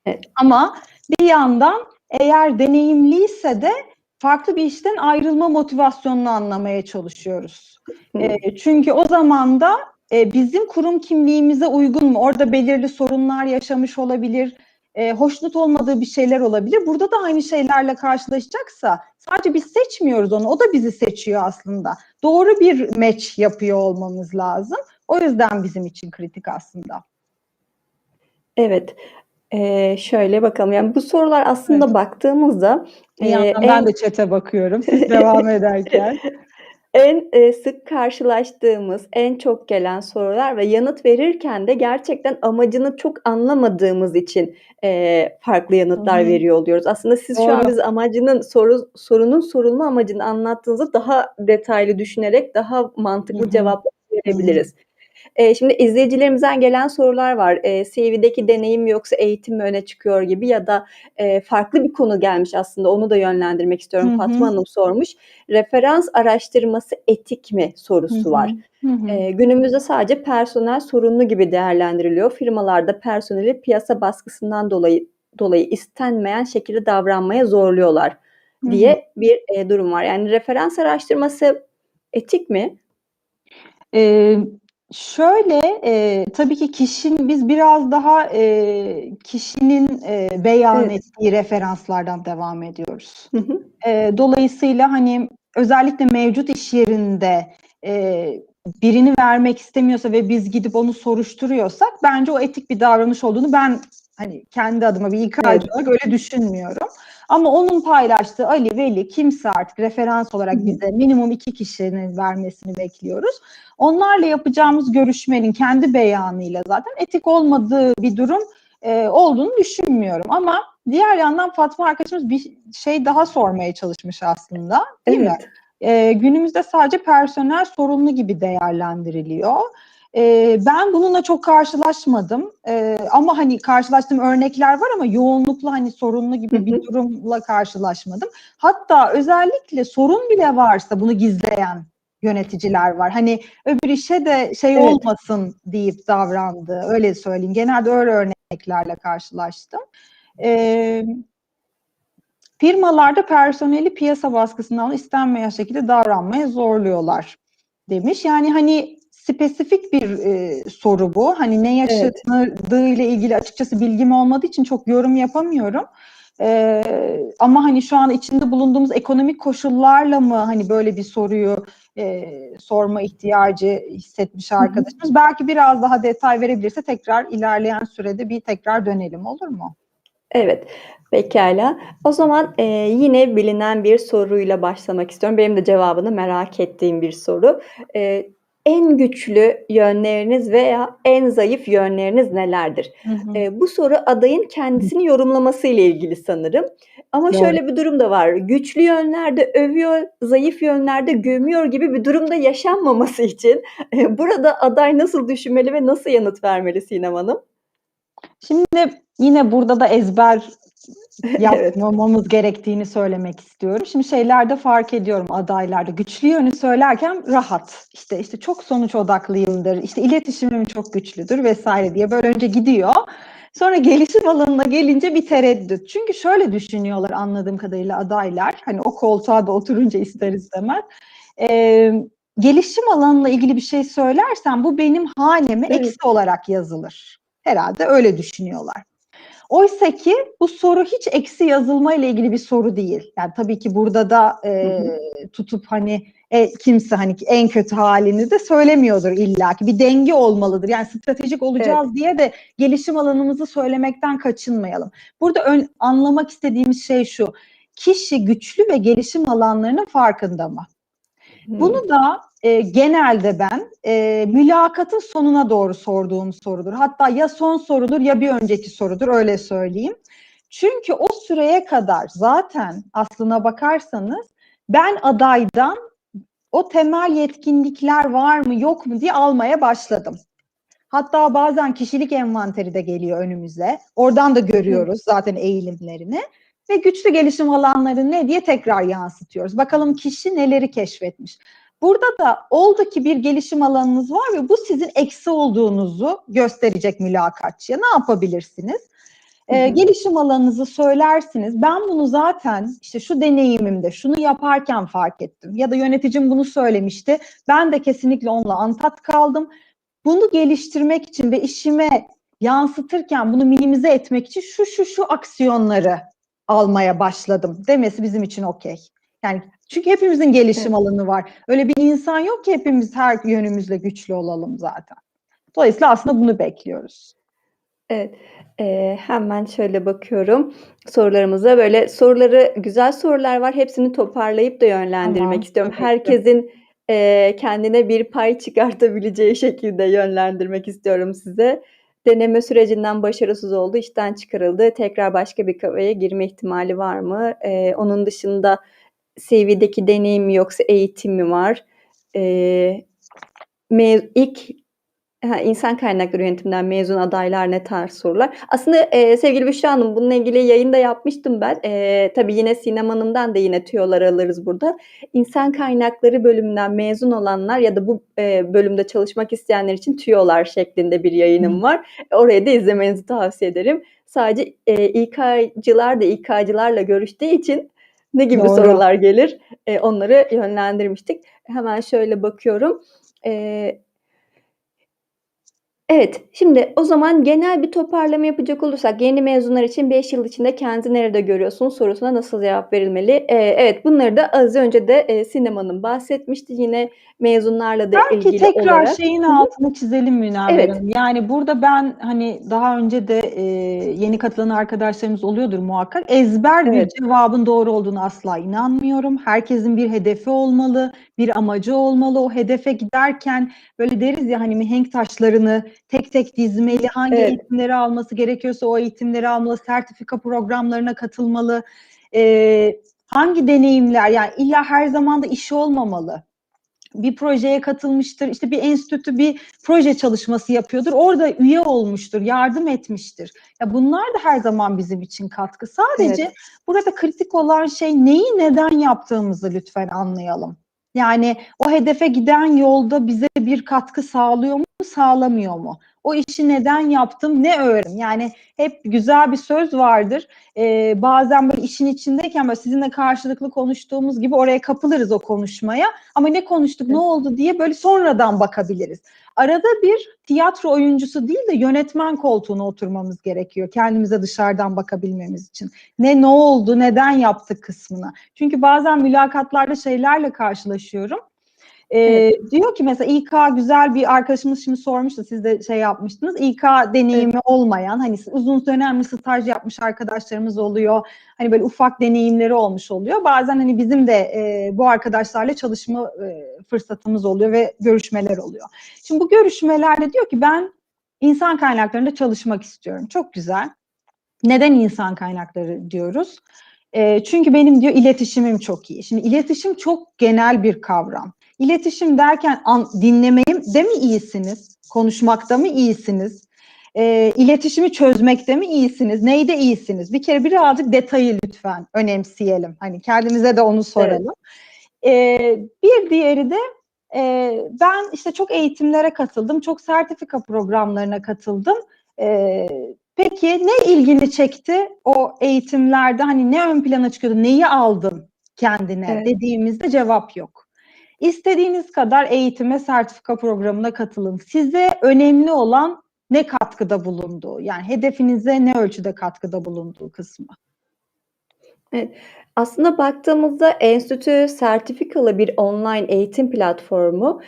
Evet. Ama bir yandan eğer deneyimliyse de farklı bir işten ayrılma motivasyonunu anlamaya çalışıyoruz. Hıı. Çünkü o zaman da bizim kurum kimliğimize uygun mu? Orada belirli sorunlar yaşamış olabilir, hoşnut olmadığı bir şeyler olabilir. Burada da aynı şeylerle karşılaşacaksa sadece biz seçmiyoruz onu, o da bizi seçiyor aslında. Doğru bir match yapıyor olmamız lazım. O yüzden bizim için kritik aslında. Evet. Şöyle bakalım, yani bu sorular Evet. aslında baktığımızda, Bir yandan ben en de chat'e bakıyorum siz devam ederken. en, sık karşılaştığımız, en çok gelen sorular ve yanıt verirken de gerçekten amacını çok anlamadığımız için, farklı Hı yanıtlar hı. veriyor oluyoruz. Aslında siz şu an Doğru. bize sorunun sorulma amacını anlattığınızda daha detaylı düşünerek daha Hı mantıklı hı. cevaplar Hı hı. verebiliriz. Şimdi izleyicilerimizden gelen sorular var. CV'deki deneyim mi yoksa eğitim mi öne çıkıyor gibi ya da, farklı bir konu gelmiş aslında onu da yönlendirmek Hı istiyorum. Fatma hı. Hanım sormuş. Referans araştırması etik mi Hı sorusu hı. var. Hı hı. Günümüzde sadece personel sorunlu gibi değerlendiriliyor. Firmalar da personeli piyasa baskısından dolayı istenmeyen şekilde davranmaya zorluyorlar Hı hı. diye bir, durum var. Yani referans araştırması etik mi? Eee, Şöyle, tabii ki biz biraz daha, kişinin, beyan Evet. ettiği referanslardan devam ediyoruz. Hı hı. Dolayısıyla, hani, özellikle mevcut iş yerinde, birini vermek istemiyorsa ve biz gidip onu soruşturuyorsak bence o etik bir davranış olduğunu ben, hani, kendi adıma bir İK'cı Evet. olarak öyle düşünmüyorum. Ama onun paylaştığı Ali, Veli kimse artık referans Hı olarak hı. bize minimum 2 kişinin vermesini bekliyoruz. Onlarla yapacağımız görüşmenin kendi beyanıyla zaten etik olmadığı bir durum olduğunu düşünmüyorum. Ama diğer yandan Fatma arkadaşımız bir şey daha sormaya çalışmış aslında, değil mi? Evet. Günümüzde sadece personel sorumlu gibi değerlendiriliyor. Ben bununla çok karşılaşmadım. Ama hani karşılaştığım örnekler var ama yoğunlukla hani sorunlu Hı gibi bir hı. durumla karşılaşmadım. Hatta özellikle sorun bile varsa bunu gizleyen yöneticiler var. Hani öbür işe de şey Evet. olmasın deyip davrandı. Öyle söyleyeyim. Genelde öyle örneklerle karşılaştım. Ee, Firmalarda personeli piyasa baskısından istenmeyen şekilde davranmaya zorluyorlar demiş. Yani hani spesifik bir soru bu. Hani ne Evet. yaşadığı ile ilgili açıkçası bilgim olmadığı için çok yorum yapamıyorum. Ama hani şu an içinde bulunduğumuz ekonomik koşullarla mı hani böyle bir soruyu sorma ihtiyacı hissetmiş arkadaşımız? Belki biraz daha detay verebilirse tekrar ilerleyen sürede bir tekrar dönelim, olur mu? Evet, pekâlâ. O zaman, yine bilinen bir soruyla başlamak istiyorum. Benim de cevabını merak ettiğim bir soru. En güçlü yönleriniz veya en zayıf yönleriniz nelerdir? Hı hı. Bu soru adayın kendisini yorumlaması ile ilgili sanırım. Ama Doğru. şöyle bir durum da var. Güçlü yönlerde övüyor, zayıf yönlerde gömüyor gibi bir durumda yaşanmaması için, burada aday nasıl düşünmeli ve nasıl yanıt vermeli Sinem Hanım? Şimdi yine burada da ezber Evet. yapmamamız gerektiğini söylemek istiyorum. Şimdi şeylerde fark ediyorum adaylarda. Güçlü yönü söylerken rahat. İşte çok sonuç odaklıyımdır. İşte iletişimim çok güçlüdür vesaire diye böyle önce gidiyor. Sonra gelişim alanına gelince bir tereddüt. Çünkü şöyle düşünüyorlar anladığım kadarıyla adaylar. Hani o koltuğa da oturunca ister istemez. Ee, Gelişim alanıyla ilgili bir şey söylersen bu benim haneme Evet. eksi olarak yazılır. Herhalde öyle düşünüyorlar. Oysa ki bu soru hiç eksi yazılma ile ilgili bir soru değil. Yani tabii ki burada da Hı hı. tutup hani kimse hani en kötü halini de söylemiyordur illaki. Bir denge olmalıdır. Yani stratejik Evet. olacağız diye de gelişim alanımızı söylemekten kaçınmayalım. Burada anlamak istediğimiz şey şu. Kişi güçlü ve gelişim alanlarının farkında mı? Hımm. Bunu da genelde ben mülakatın sonuna doğru sorduğum sorudur. Hatta ya son sorudur ya bir önceki sorudur, öyle söyleyeyim. Çünkü o süreye kadar zaten aslına bakarsanız ben adaydan o temel yetkinlikler var mı yok mu diye almaya başladım. Hatta bazen kişilik envanteri de geliyor önümüze. Oradan da Evet. görüyoruz zaten eğilimlerini. Ve güçlü gelişim alanları ne diye tekrar yansıtıyoruz. Bakalım kişi neleri keşfetmiş. Burada da oldu ki bir gelişim alanınız var ve bu sizin eksi olduğunuzu gösterecek mülakatçıya. Ne yapabilirsiniz? Hı hı. Gelişim alanınızı söylersiniz. Ben bunu zaten işte şu deneyimimde şunu yaparken fark ettim. Ya da yöneticim bunu söylemişti. Ben de kesinlikle onunla antat kaldım. Bunu geliştirmek için ve işime yansıtırken bunu minimize etmek için şu aksiyonları almaya başladım demesi bizim için okey. Yani çünkü hepimizin gelişim Evet. alanı var. Öyle bir insan yok ki hepimiz her yönümüzle güçlü olalım zaten. Dolayısıyla aslında bunu bekliyoruz. Evet. Hemen şöyle bakıyorum sorularımıza. Böyle soruları güzel sorular var. Hepsini toparlayıp da yönlendirmek Tamam, istiyorum. tabii ki. Herkesin, kendine bir pay çıkartabileceği şekilde yönlendirmek istiyorum size. Deneme sürecinden başarısız oldu, işten çıkarıldı. Tekrar başka bir kafeye girme ihtimali var mı? Onun dışında CV'deki deneyim mi yoksa eğitim mi var? Eee, ilk insan kaynakları yönetiminden mezun adaylar ne tarz sorular? Aslında, sevgili Büşra Hanım, bununla ilgili yayın da yapmıştım ben. Tabii yine Sinem Hanım'dan da yine tüyolar alırız burada. İnsan kaynakları bölümünden mezun olanlar ya da bu, bölümde çalışmak isteyenler için tüyolar şeklinde bir yayınım var. Orayı da izlemenizi tavsiye ederim. Sadece, İK'cılar da İK'cılarla görüştüğü için ne gibi Doğru. sorular gelir, onları yönlendirmiştik. Hemen şöyle bakıyorum. Eee Evet, şimdi o zaman genel bir toparlama yapacak olursak, yeni mezunlar için 5 yıl içinde kendinizi nerede görüyorsunuz sorusuna nasıl cevap verilmeli? Evet, bunları da az önce de, Sinem Hanım bahsetmişti yine mezunlarla da Belki ilgili tekrar olarak. şeyin Hı hı. altını çizelim Münevver Evet, Hanım. Yani burada ben hani daha önce de yeni katılan arkadaşlarımız oluyordur muhakkak. Ezber bir evet, cevabın doğru olduğunu asla inanmıyorum. Herkesin bir hedefi olmalı, bir amacı olmalı. O hedefe giderken böyle deriz ya hani mihenk taşlarını tek tek dizmeli, hangi evet, eğitimleri alması gerekiyorsa o eğitimleri almalı, sertifika programlarına katılmalı. E, Hangi deneyimler yani illa her zaman da işi olmamalı, bir projeye katılmıştır, işte bir enstitü bir proje çalışması yapıyordur, orada üye olmuştur, yardım etmiştir. Ya bunlar da her zaman bizim için katkı. evet, Sadece burada kritik olan şey neyi neden yaptığımızı lütfen anlayalım. Yani o hedefe giden yolda bize bir katkı sağlıyor mu, sağlamıyor mu? O işi neden yaptım, ne öğrendim? Yani hep güzel bir söz vardır. Bazen böyle işin içindeyken böyle sizinle karşılıklı konuştuğumuz gibi oraya kapılırız o konuşmaya. Ama ne konuştuk, ne evet, oldu diye böyle sonradan bakabiliriz. arada bir tiyatro oyuncusu değil de yönetmen koltuğuna oturmamız gerekiyor. Kendimize dışarıdan bakabilmemiz için. Ne oldu, neden yaptık kısmına. Çünkü bazen mülakatlarda şeylerle karşılaşıyorum. Evet. Diyor ki mesela İK güzel bir arkadaşımız şimdi sormuştu, siz de şey yapmıştınız. İK deneyimi Evet. olmayan, hani uzun dönemli staj yapmış arkadaşlarımız oluyor. Hani böyle ufak deneyimleri olmuş oluyor. Bazen hani bizim de bu arkadaşlarla çalışma fırsatımız oluyor ve görüşmeler oluyor. Şimdi bu görüşmelerde diyor ki ben insan kaynaklarında çalışmak istiyorum. Çok güzel. Neden insan kaynakları diyoruz? Çünkü benim diyor iletişimim çok iyi. Şimdi iletişim çok genel bir kavram. İletişim derken dinlemeye mi iyisiniz? Konuşmakta mı iyisiniz? İletişimi çözmekte mi iyisiniz? Neyde iyisiniz? Bir kere birazcık detayı lütfen önemseyelim. Hani kendimize de onu Evet. soralım. Bir diğeri de ben işte çok eğitimlere katıldım. Çok sertifika programlarına katıldım. Peki ne ilgini çekti o eğitimlerde? Hani ne ön plana çıkıyordu? Neyi aldın kendine Evet. dediğimizde cevap yok. İstediğiniz kadar eğitime, sertifika programına katılın. Size önemli olan ne katkıda bulunduğu, yani hedefinize ne ölçüde katkıda bulunduğu kısmı. Evet. Aslında baktığımızda enstitü sertifikalı bir online eğitim platformu.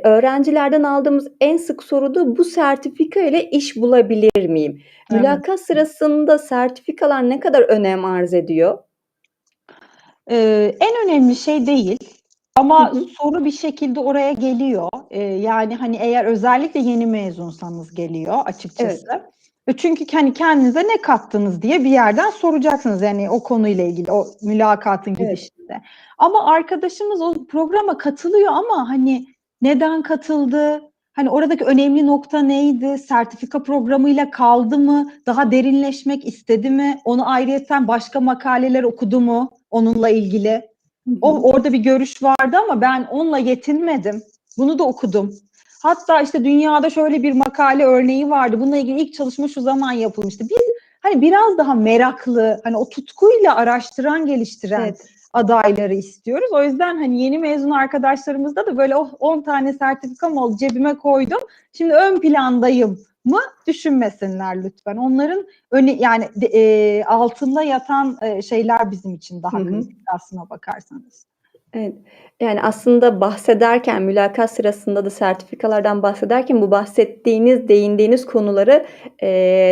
Öğrencilerden aldığımız en sık soru da bu sertifika ile iş bulabilir miyim? Evet. Mülakat sırasında sertifikalar ne kadar önem arz ediyor? En önemli şey değil Hı ama hı. soru bir şekilde oraya geliyor. Yani hani eğer özellikle yeni mezunsanız geliyor açıkçası. Evet. Çünkü hani kendinize ne kattınız diye bir yerden soracaksınız yani o konuyla ilgili o mülakatın Evet. gidişinde. Ama arkadaşımız o programa katılıyor ama hani neden katıldı? Hani oradaki önemli nokta neydi? Sertifika programıyla kaldı mı? Daha derinleşmek istedi mi? Onu ayrıyeten başka makaleler okudu mu onunla ilgili? Hı hı. Orada bir görüş vardı ama ben onunla yetinmedim. Bunu da okudum. Hatta işte dünyada şöyle bir makale örneği vardı. Bununla ilgili ilk çalışma şu zaman yapılmıştı. Biz hani biraz daha meraklı, hani o tutkuyla araştıran, geliştiren Evet. adayları istiyoruz. O yüzden hani yeni mezun arkadaşlarımızda da böyle 10 tane sertifikam oldu, cebime koydum. Şimdi ön plandayım mı düşünmesinler lütfen. Onların yani altında yatan şeyler bizim için Hı daha hı. kritik aslına bakarsanız. Evet. Yani, aslında bahsederken, mülakat sırasında da sertifikalardan bahsederken bu bahsettiğiniz, değindiğiniz konuları,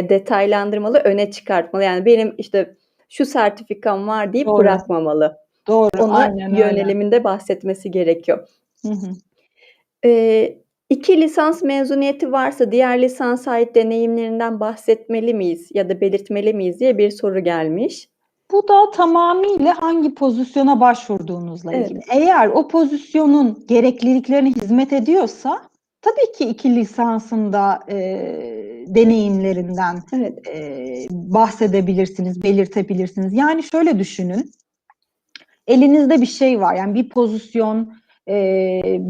detaylandırmalı, öne çıkartmalı. Yani, benim, işte, şu sertifikam var deyip Doğru, bırakmamalı. doğru. Ona Aynen öyle. yöneliminde bahsetmesi gerekiyor. Hı hı. 2 lisans mezuniyeti varsa diğer lisansa ait deneyimlerinden bahsetmeli miyiz ya da belirtmeli miyiz diye bir soru gelmiş. Bu da tamamıyla hangi pozisyona başvurduğunuzla ilgili. Evet, Eğer o pozisyonun gerekliliklerine hizmet ediyorsa tabii ki 2 lisansında deneyimlerinden evet. bahsedebilirsiniz, belirtebilirsiniz. Yani şöyle düşünün, elinizde bir şey var, yani bir pozisyon,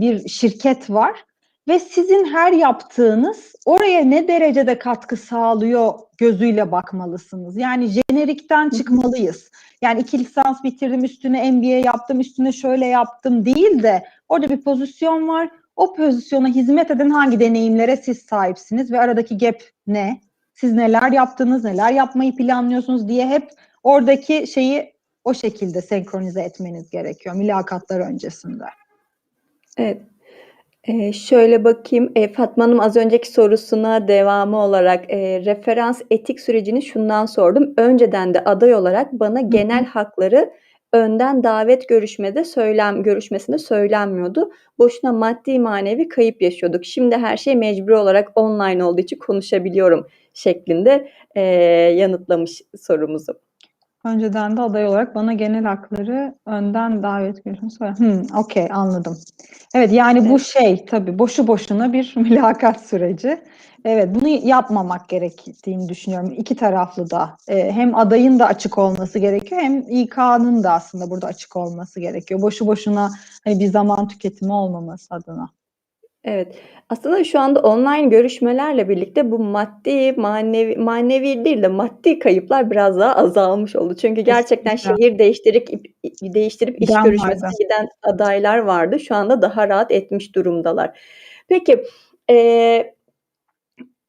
bir şirket var ve sizin her yaptığınız oraya ne derecede katkı sağlıyor gözüyle bakmalısınız. Yani jenerikten Hı hı. çıkmalıyız. Yani 2 lisans bitirdim, üstüne MBA yaptım, üstüne şöyle yaptım değil de orada bir pozisyon var. O pozisyona hizmet eden hangi deneyimlere siz sahipsiniz ve aradaki gap ne? Siz neler yaptınız, neler yapmayı planlıyorsunuz diye hep oradaki şeyi o şekilde senkronize etmeniz gerekiyor mülakatlar öncesinde. Evet. Şöyle bakayım, Fatma Hanım az önceki sorusuna devamı olarak, referans etik sürecini şundan sordum. Önceden de aday olarak bana Hı hı. genel hakları önden davet görüşmesinde söylenmiyordu. Boşuna maddi manevi kayıp yaşıyorduk. Şimdi her şey mecburi olarak online olduğu için konuşabiliyorum şeklinde, yanıtlamış sorumuzu. Önceden de aday olarak bana genel hakları önden davet görüşünü söyle. Okay, anladım. Evet, yani bu Evet. şey tabii boşu boşuna bir mülakat süreci. Evet, bunu yapmamak gerektiğini düşünüyorum. İki taraflı da. Hem adayın da açık olması gerekiyor hem İK'nın da aslında burada açık olması gerekiyor. Boşu boşuna hani bir zaman tüketimi olmaması adına. Evet. Aslında şu anda online görüşmelerle birlikte bu manevi değil de maddi kayıplar biraz daha azalmış oldu. Çünkü gerçekten Kesinlikle. şehir değiştirip iş Giden görüşmesine vardı. giden adaylar vardı. Şu anda daha rahat etmiş durumdalar. Peki, Eee,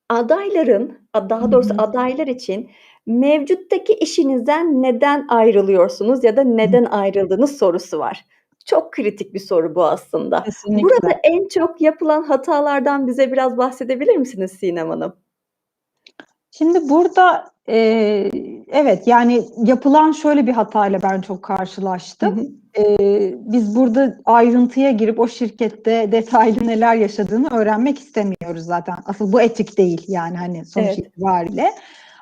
adayların, Hı daha doğrusu hı. adaylar için mevcuttaki işinizden neden ayrılıyorsunuz ya da Hı. neden ayrıldınız sorusu var. Çok kritik bir soru bu aslında. Kesinlikle. Burada en çok yapılan hatalardan bize biraz bahsedebilir misiniz Sinem Hanım? Şimdi burada, evet, yani yapılan şöyle bir hatayla ben çok Hı karşılaştım. hı. Biz burada ayrıntıya girip o şirkette detaylı neler yaşadığını öğrenmek istemiyoruz zaten. Asıl bu etik değil yani hani sonuç Evet. itibariyle.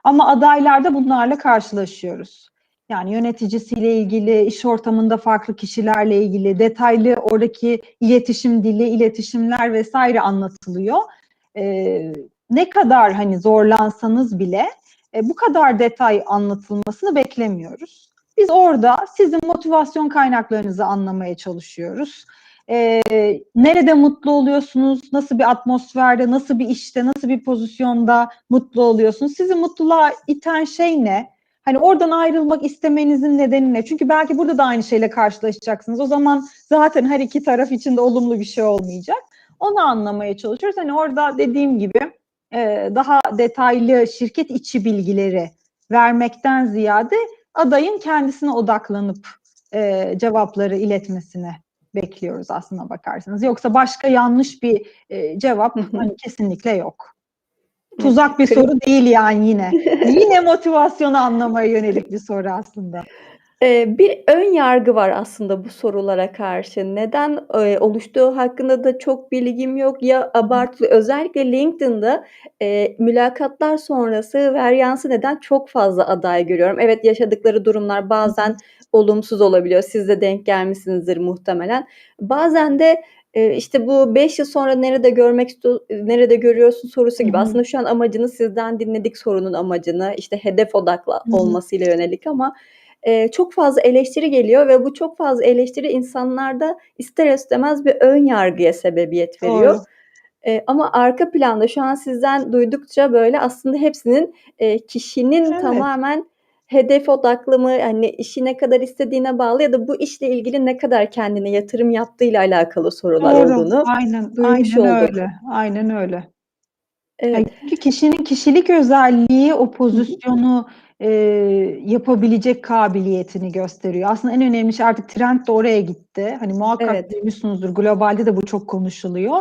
Ama adaylarda bunlarla karşılaşıyoruz. Yani yöneticisiyle ilgili, iş ortamında farklı kişilerle ilgili detaylı oradaki iletişim dili, iletişimler vesaire anlatılıyor. Ee, Ne kadar hani zorlansanız bile bu kadar detay anlatılmasını beklemiyoruz. Biz orada sizin motivasyon kaynaklarınızı anlamaya çalışıyoruz. Nerede mutlu oluyorsunuz? Nasıl bir atmosferde, nasıl bir işte, nasıl bir pozisyonda mutlu oluyorsunuz? Sizi mutluluğa iten şey ne? Hani oradan ayrılmak istemenizin nedeni ne? Çünkü belki burada da aynı şeyle karşılaşacaksınız. O zaman zaten her iki taraf için de olumlu bir şey olmayacak. Onu anlamaya çalışıyoruz. Hani orada dediğim gibi daha detaylı şirket içi bilgileri vermekten ziyade adayın kendisine odaklanıp cevapları iletmesini bekliyoruz aslına bakarsanız. Yoksa başka yanlış bir Hı cevap hı. hani kesinlikle yok. Evet. Tuzak bir soru değil yani yine. Yine motivasyonu anlamaya yönelik bir soru aslında. Bir ön yargı var aslında bu sorulara karşı. Neden, oluştuğu hakkında da çok bilgim yok. Ya abartılı özellikle LinkedIn'da, mülakatlar sonrası varyansı neden çok fazla aday görüyorum. Evet, yaşadıkları durumlar bazen olumsuz olabiliyor. Siz de denk gelmişsinizdir muhtemelen. Bazen de, işte, bu 5 yıl sonra nerede görüyorsun sorusu Hı gibi. hı. Aslında şu an amacını sizden dinledik sorunun amacını, işte, hedef odaklı Hı hı. olmasıyla yönelik ama çok fazla eleştiri geliyor ve bu çok fazla eleştiri insanlarda ister istemez bir ön yargıya sebebiyet veriyor. Doğru. Ama arka planda şu an sizden duydukça böyle aslında hepsinin, kişinin Evet. tamamen hedef odaklı mı, hani, işi ne kadar istediğine bağlı ya da bu işle ilgili ne kadar kendine yatırım yaptığıyla alakalı sorular Doğru. olduğunu Aynen, duymuş aynen olduk. öyle. Aynen öyle. Yani Evet. çünkü kişinin kişilik özelliği o Hı hı. pozisyonu yapabilecek kabiliyetini gösteriyor. Aslında en önemli şey artık trend de oraya gitti. Hani muhakkak Evet. duymuşsunuzdur. Globalde de bu çok konuşuluyor.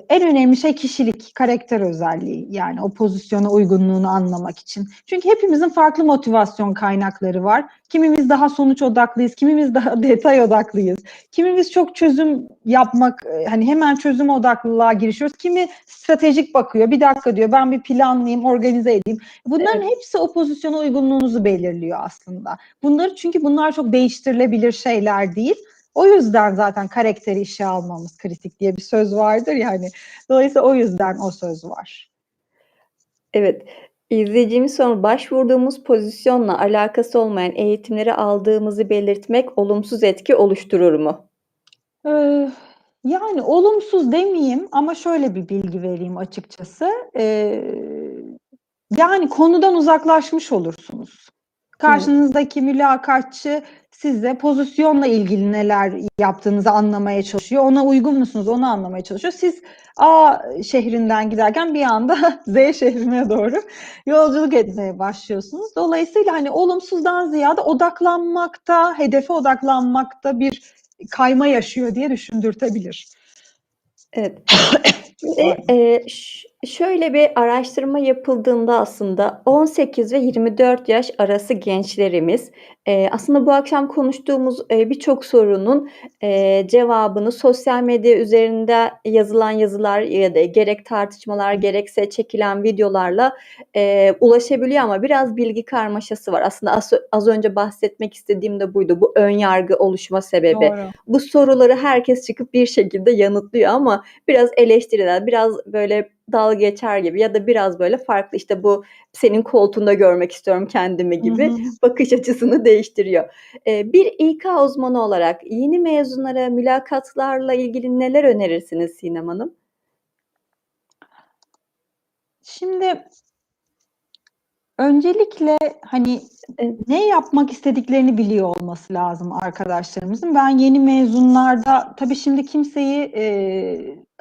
En önemli şey kişilik, karakter özelliği. Yani o pozisyona uygunluğunu anlamak için. Çünkü hepimizin farklı motivasyon kaynakları var. Kimimiz daha sonuç odaklıyız, kimimiz daha detay odaklıyız. Kimimiz çok çözüm yapmak, hani hemen çözüm odaklılığa girişiyoruz. Kimi stratejik bakıyor. Bir dakika diyor, ben bir planlayayım, organize edeyim. Bunların Evet. hepsi o pozisyona uygunluğunuzu belirliyor aslında. Çünkü bunlar çok değiştirilebilir şeyler değil. O yüzden zaten karakteri işe almamız kritik diye bir söz vardır ya hani. Dolayısıyla o yüzden o söz var. Evet. İzleyicimiz sonra başvurduğumuz pozisyonla alakası olmayan eğitimleri aldığımızı belirtmek olumsuz etki oluşturur mu? Ee, Yani olumsuz demeyeyim ama şöyle bir bilgi vereyim açıkçası. Yani konudan uzaklaşmış olursunuz. Evet, Karşınızdaki mülakatçı size pozisyonla ilgili neler yaptığınızı anlamaya çalışıyor. Ona uygun musunuz? Onu anlamaya çalışıyor. Siz A şehrinden giderken bir anda Z şehrine doğru yolculuk etmeye başlıyorsunuz. Dolayısıyla hani olumsuzdan ziyade odaklanmakta, hedefe odaklanmakta bir kayma yaşıyor diye düşündürtebilir. evet. Şimdi, Pardon. şöyle bir araştırma yapıldığında aslında 18 ve 24 yaş arası gençlerimiz, aslında bu akşam konuştuğumuz, birçok sorunun, cevabını sosyal medya üzerinde yazılan yazılar ya da gerek tartışmalar gerekse çekilen videolarla, ulaşabiliyor ama biraz bilgi karmaşası var. Aslında az önce bahsetmek istediğim de buydu. Bu ön yargı oluşma sebebi. Doğru. Bu soruları herkes çıkıp bir şekilde yanıtlıyor ama biraz eleştiriler, biraz böyle dalga geçer gibi ya da biraz böyle farklı, işte, bu senin koltuğunda görmek istiyorum kendimi Hı gibi hı. bakış açısını değiştiriyor. Bir İK uzmanı olarak yeni mezunlara mülakatlarla ilgili neler önerirsiniz Sinem Hanım? Şimdi öncelikle hani Evet. ne yapmak istediklerini biliyor olması lazım arkadaşlarımızın. Ben yeni mezunlarda tabii şimdi kimseyi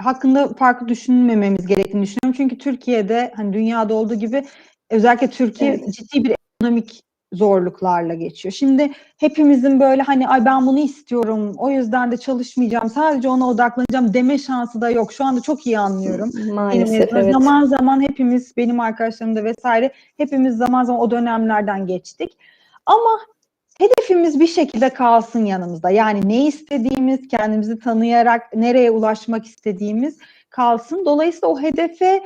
hakkında farklı düşünmememiz gerektiğini düşünüyorum. Çünkü Türkiye'de hani dünyada olduğu gibi özellikle Türkiye Evet. ciddi bir ekonomik zorluklarla geçiyor. Şimdi hepimizin böyle hani ay ben bunu istiyorum, o yüzden de çalışmayacağım, sadece ona odaklanacağım deme şansı da yok. Şu anda çok iyi anlıyorum. Yeni Maalesef mezunlar evet. zaman zaman hepimiz, benim arkadaşlarım da vesaire, hepimiz zaman zaman o dönemlerden geçtik. Ama hedefimiz bir şekilde kalsın yanımızda. Yani ne istediğimiz, kendimizi tanıyarak nereye ulaşmak istediğimiz kalsın. Dolayısıyla o hedefe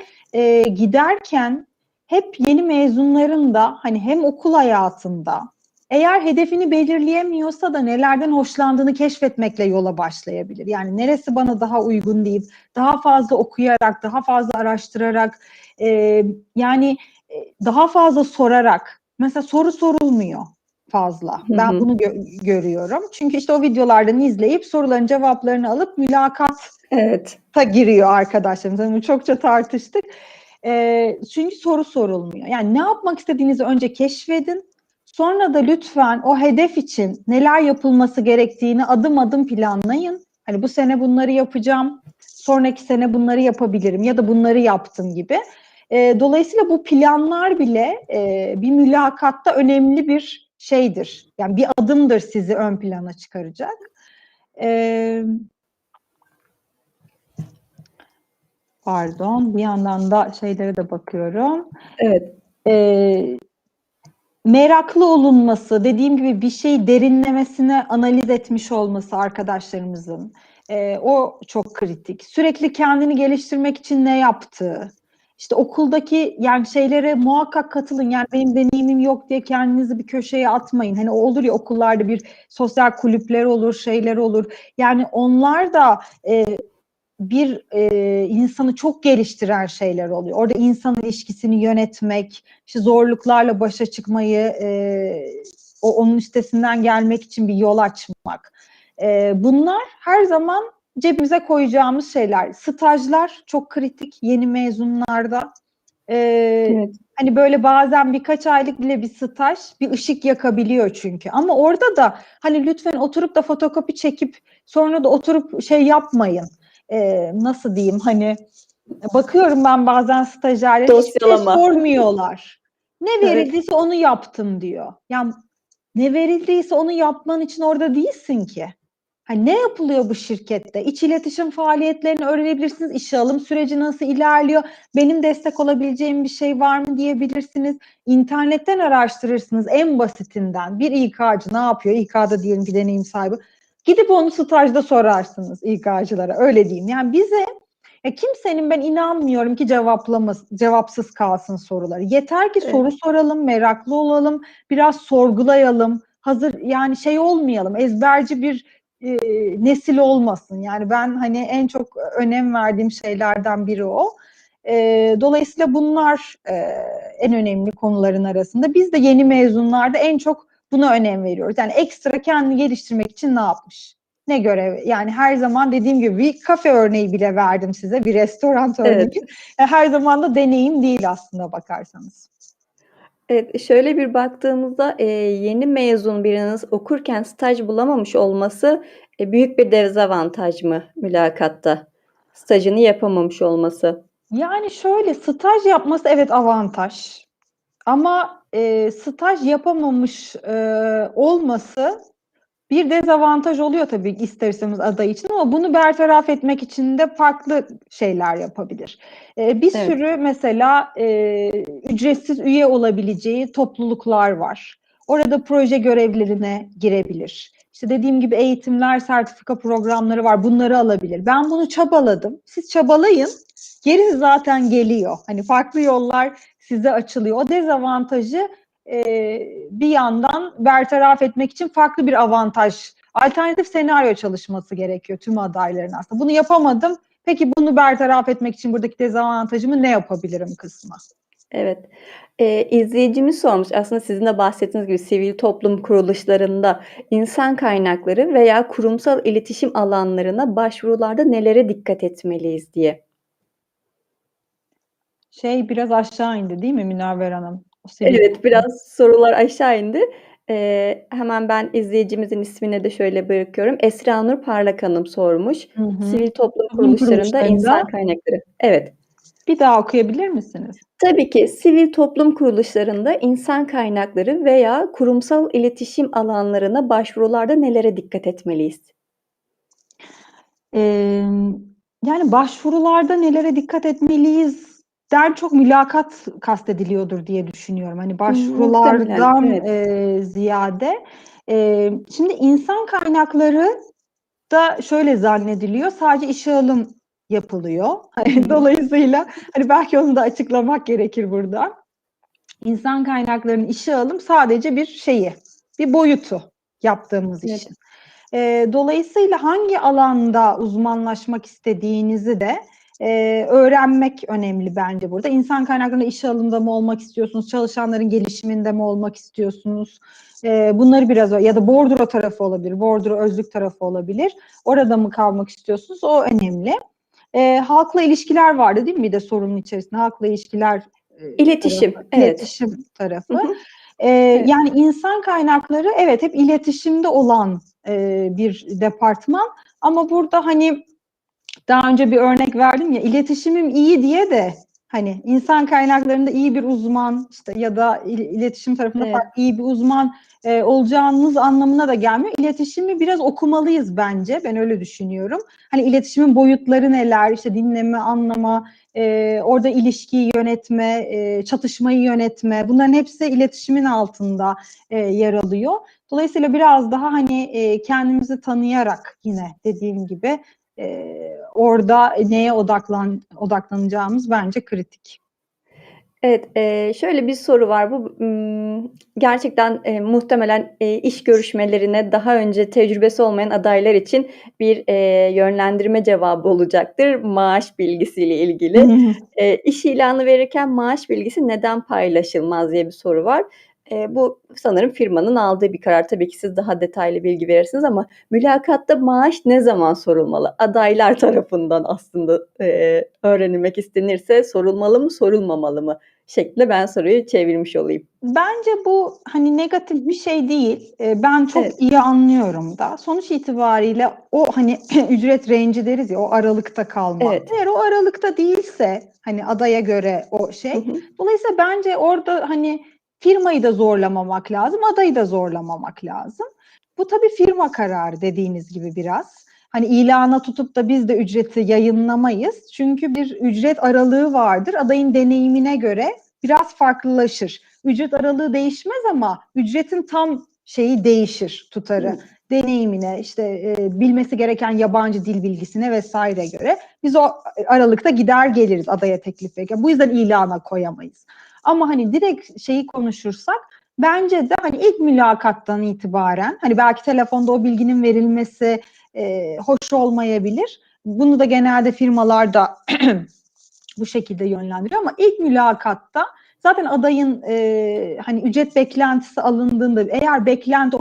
giderken hep yeni mezunların da hani hem okul hayatında eğer hedefini belirleyemiyorsa da nelerden hoşlandığını keşfetmekle yola başlayabilir. Yani neresi bana daha uygun deyip daha fazla okuyarak, daha fazla araştırarak, yani daha fazla sorarak. Mesela soru sorulmuyor fazla. Hı Ben hı. bunu görüyorum. Çünkü işte o videolardan izleyip soruların cevaplarını alıp mülakata Evet. giriyor arkadaşlarımız. Bunu çokça tartıştık. Çünkü soru sorulmuyor. Yani ne yapmak istediğinizi önce keşfedin. Sonra da lütfen o hedef için neler yapılması gerektiğini adım adım planlayın. Hani bu sene bunları yapacağım, sonraki sene bunları yapabilirim ya da bunları yaptım gibi. Dolayısıyla bu planlar bile bir mülakatta önemli bir şeydir. Yani bir adımdır sizi ön plana çıkaracak. Pardon, bir yandan da şeylere de bakıyorum. Evet. Ee, Meraklı olunması, dediğim gibi bir şeyi derinlemesine analiz etmiş olması arkadaşlarımızın, o çok kritik. Sürekli kendini geliştirmek için ne yaptığı, işte okuldaki yani şeylere muhakkak katılın. Yani benim deneyimim yok diye kendinizi bir köşeye atmayın. Hani o olur ya, okullarda bir sosyal kulüpler olur, şeyler olur. Yani onlar da bir insanı çok geliştiren şeyler oluyor. Orada insan ilişkisini yönetmek, işte zorluklarla başa çıkmayı, onun üstesinden gelmek için bir yol açmak. Bunlar her zaman cebimize koyacağımız şeyler. Stajlar çok kritik yeni mezunlarda. Evet. Hani böyle bazen birkaç aylık bile bir staj bir ışık yakabiliyor çünkü. Ama orada da hani lütfen oturup da fotokopi çekip sonra da oturup şey yapmayın. Nasıl diyeyim, hani bakıyorum ben bazen stajyerlere hiçbir şey Dosyalama. sormuyorlar. Ne Evet. verildiyse onu yaptım diyor. Yani ne verildiyse onu yapman için orada değilsin ki. Hani ne yapılıyor bu şirkette? İç iletişim faaliyetlerini öğrenebilirsiniz. İşe alım süreci nasıl ilerliyor? Benim destek olabileceğim bir şey var mı diyebilirsiniz. İnternetten araştırırsınız en basitinden. Bir İK'cı ne yapıyor? İK'da diyelim ki deneyim sahibi. Gidip onu stajda sorarsınız İK'cılara. Öyle diyeyim. Yani bize kimsenin, ben inanmıyorum ki cevapsız kalsın soruları. Yeter ki soru Evet. soralım, meraklı olalım, biraz sorgulayalım. Hazır yani şey olmayalım, ezberci bir nesil olmasın. Yani ben hani en çok önem verdiğim şeylerden biri o. Dolayısıyla bunlar en önemli konuların arasında. Biz de yeni mezunlarda en çok buna önem veriyoruz. Yani ekstra kendini geliştirmek için ne yapmış? Ne görev? Yani her zaman dediğim gibi bir kafe örneği bile verdim size, bir restoran örneği. Evet. Her zaman da deneyim değil aslında bakarsanız. Evet, şöyle bir baktığımızda, yeni mezun birinin okurken staj bulamamış olması, büyük bir dezavantaj mı mülakatta? Stajını yapamamış olması. Yani şöyle, staj yapması evet avantaj. Ama staj yapamamış olması bir dezavantaj oluyor tabii ister istemez aday için, ama bunu bertaraf etmek için de farklı şeyler yapabilir. Bir Evet. sürü mesela ücretsiz üye olabileceği topluluklar var. Orada proje görevlerine girebilir. İşte dediğim gibi eğitimler, sertifika programları var. Bunları alabilir. Ben bunu çabaladım. Siz çabalayın. Gerisi zaten geliyor. Hani farklı yollar size açılıyor. O dezavantajı bir yandan bertaraf etmek için farklı bir avantaj, alternatif senaryo çalışması gerekiyor tüm adayların aslında. Bunu yapamadım. Peki bunu bertaraf etmek için buradaki dezavantajımı ne yapabilirim kısmı. Evet. İzleyicimiz sormuş. Aslında sizin de bahsettiğiniz gibi sivil toplum kuruluşlarında insan kaynakları veya kurumsal iletişim alanlarına başvurularda nelere dikkat etmeliyiz diye. Şey biraz aşağı indi değil mi Münevver Hanım? O sivil Evet, toplum. biraz sorular aşağı indi. Hemen ben izleyicimizin ismini de şöyle bırakıyorum. Esra Nur Parlak Hanım sormuş. Hı hı. Sivil toplum Toplum kuruluşlarında insan kuruluşlarında kaynakları. Evet. bir daha okuyabilir misiniz? Tabii ki sivil toplum kuruluşlarında insan kaynakları veya kurumsal iletişim alanlarına başvurularda nelere dikkat etmeliyiz? Emm, Yani başvurularda nelere dikkat etmeliyiz den çok mülakat kastediliyordur diye düşünüyorum. Hani Muhtemelen, başvurulardan, evet. ziyade, şimdi insan kaynakları da şöyle zannediliyor, sadece işe alım yapılıyor. Hı hı. Dolayısıyla, hani, belki onu da açıklamak gerekir burada. İnsan kaynaklarının işe alım sadece bir şeyi, bir boyutu yaptığımız Evet. işin. Dolayısıyla hangi alanda uzmanlaşmak istediğinizi de öğrenmek önemli bence burada. İnsan kaynaklarında işe alımda mı olmak istiyorsunuz, çalışanların gelişiminde mi olmak istiyorsunuz? Bunları biraz ya da bordro tarafı olabilir, bordro özlük tarafı olabilir. Orada mı kalmak istiyorsunuz? O önemli. Halkla ilişkiler vardı değil mi? Bir de sorunun içerisinde halkla ilişkiler tarafı, İletişim, evet. iletişim Hı tarafı. hı. Ee, Evet. Yani insan kaynakları evet hep iletişimde olan bir departman ama burada hani daha önce bir örnek verdim ya iletişimim iyi diye de hani insan kaynaklarında iyi bir uzman işte ya da iletişim tarafında Evet. iyi bir uzman olacağınız anlamına da gelmiyor. İletişimi biraz okumalıyız bence. Ben öyle düşünüyorum. Hani iletişimin boyutları neler? İşte dinleme, anlama, orada ilişkiyi yönetme, çatışmayı yönetme. Bunların hepsi iletişimin altında yer alıyor. Dolayısıyla biraz daha hani kendimizi tanıyarak yine dediğim gibi orada neye odaklanacağımız bence kritik. Evet, şöyle bir soru var. Bu, gerçekten, muhtemelen, iş görüşmelerine daha önce tecrübesi olmayan adaylar için bir, yönlendirme cevabı olacaktır maaş bilgisiyle ilgili. İş ilanı verirken maaş bilgisi neden paylaşılmaz diye bir soru var. Bu sanırım firmanın aldığı bir karar. Tabii ki siz daha detaylı bilgi verirsiniz ama mülakatta maaş ne zaman sorulmalı? Adaylar tarafından aslında, öğrenilmek istenirse sorulmalı mı, sorulmamalı mı şeklinde ben soruyu çevirmiş olayım. Bence bu hani negatif bir şey değil. Ben Evet, çok iyi anlıyorum da. Sonuç itibariyle o hani ücret range'i deriz ya o aralıkta kalmalı. evet. Eğer o aralıkta değilse hani adaya göre o Hı şey. hı. Dolayısıyla bence orada hani firmayı da zorlamamak lazım, adayı da zorlamamak lazım. Bu tabii firma kararı dediğiniz gibi biraz. Hani ilana tutup da biz de ücreti yayınlamayız. Çünkü bir ücret aralığı vardır. Adayın deneyimine göre biraz farklılaşır. Ücret aralığı değişmez ama ücretin tam şeyi değişir tutarı. Hıı. Deneyimine, işte bilmesi gereken yabancı dil bilgisine vesaire göre biz o aralıkta gider geliriz adaya teklif verirken. Bu yüzden ilana koyamayız. Ama hani direkt şeyi konuşursak bence de hani ilk mülakattan itibaren hani belki telefonda o bilginin verilmesi hoş olmayabilir. Bunu da genelde firmalar da bu şekilde yönlendiriyor ama ilk mülakatta zaten adayın hani ücret beklentisi alındığında eğer beklenti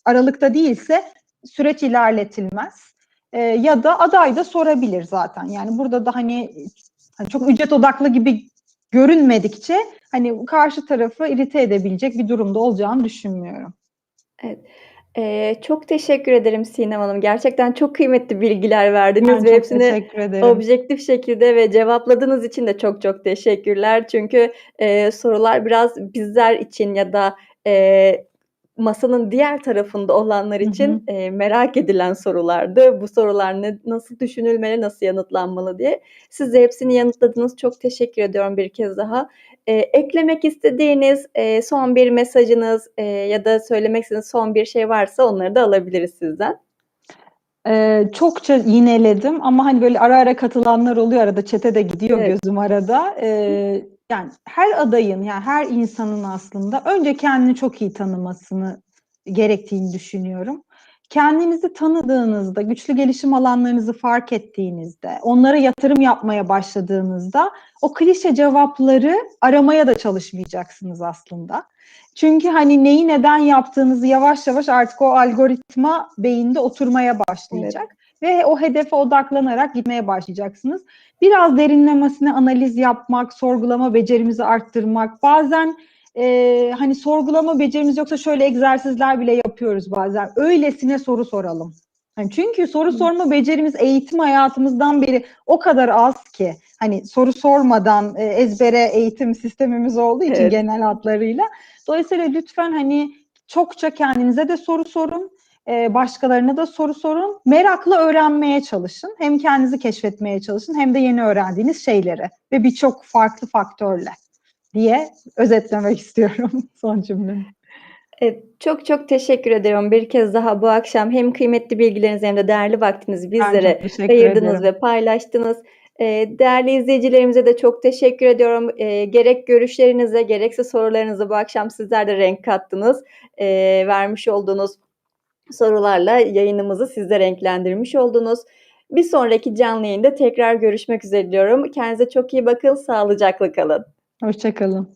aralıkta değilse süreç ilerletilmez. Ya da aday da sorabilir zaten. Yani burada da hani çok ücret odaklı gibi görünmedikçe hani karşı tarafı irite edebilecek bir durumda olacağını düşünmüyorum. Evet. Çok teşekkür ederim Sinem Hanım. Gerçekten çok kıymetli bilgiler verdiniz Ben ve çok hepsini teşekkür ederim. objektif şekilde ve cevapladığınız için de çok çok teşekkürler. Çünkü, sorular biraz bizler için ya da, eee, masanın diğer tarafında olanlar Hı hı. için, merak edilen sorulardı. Bu sorular nasıl düşünülmeli, nasıl yanıtlanmalı diye. Siz de hepsini yanıtladınız. Çok teşekkür ediyorum bir kez daha. Eklemek istediğiniz, son bir mesajınız, ya da söylemek istediğiniz son bir şey varsa onları da alabiliriz sizden. Çokça yineledim ama hani böyle ara ara katılanlar oluyor arada çete de gidiyor Evet. gözüm arada. Yani her adayın yani her insanın aslında önce kendini çok iyi tanımasını gerektiğini düşünüyorum. Kendinizi tanıdığınızda, güçlü gelişim alanlarınızı fark ettiğinizde, onlara yatırım yapmaya başladığınızda o klişe cevapları aramaya da çalışmayacaksınız aslında. Çünkü hani neyi neden yaptığınızı yavaş yavaş artık o algoritma beyinde oturmaya Evet. başlayacak ve o hedefe odaklanarak gitmeye başlayacaksınız. Biraz derinlemesine analiz yapmak, sorgulama becerimizi arttırmak, bazen hani sorgulama becerimiz yoksa şöyle egzersizler bile yapıyoruz bazen. Öylesine soru soralım. Hani çünkü soru sorma becerimiz eğitim hayatımızdan beri o kadar az ki. Hani soru sormadan ezbere eğitim sistemimiz olduğu için Evet. genel hatlarıyla. Dolayısıyla lütfen hani çokça kendinize de soru sorun. Başkalarına da soru sorun. Merakla öğrenmeye çalışın. Hem kendinizi keşfetmeye çalışın hem de yeni öğrendiğiniz şeyleri ve birçok farklı faktörle diye özetlemek istiyorum son cümlemi. Evet, çok çok teşekkür ediyorum. Bir kez daha bu akşam hem kıymetli bilgilerinizi hem de değerli vaktinizi Ben çok bizlere teşekkür ayırdınız ederim. ve paylaştınız. Değerli izleyicilerimize de çok teşekkür ediyorum. Gerek görüşlerinize gerekse sorularınıza bu akşam sizler de renk kattınız. Vermiş olduğunuz sorularla yayınımızı siz de renklendirmiş oldunuz. Bir sonraki canlı yayında tekrar görüşmek üzere diyorum. Kendinize çok iyi bakın, sağlıcakla kalın. Hoşça kalın.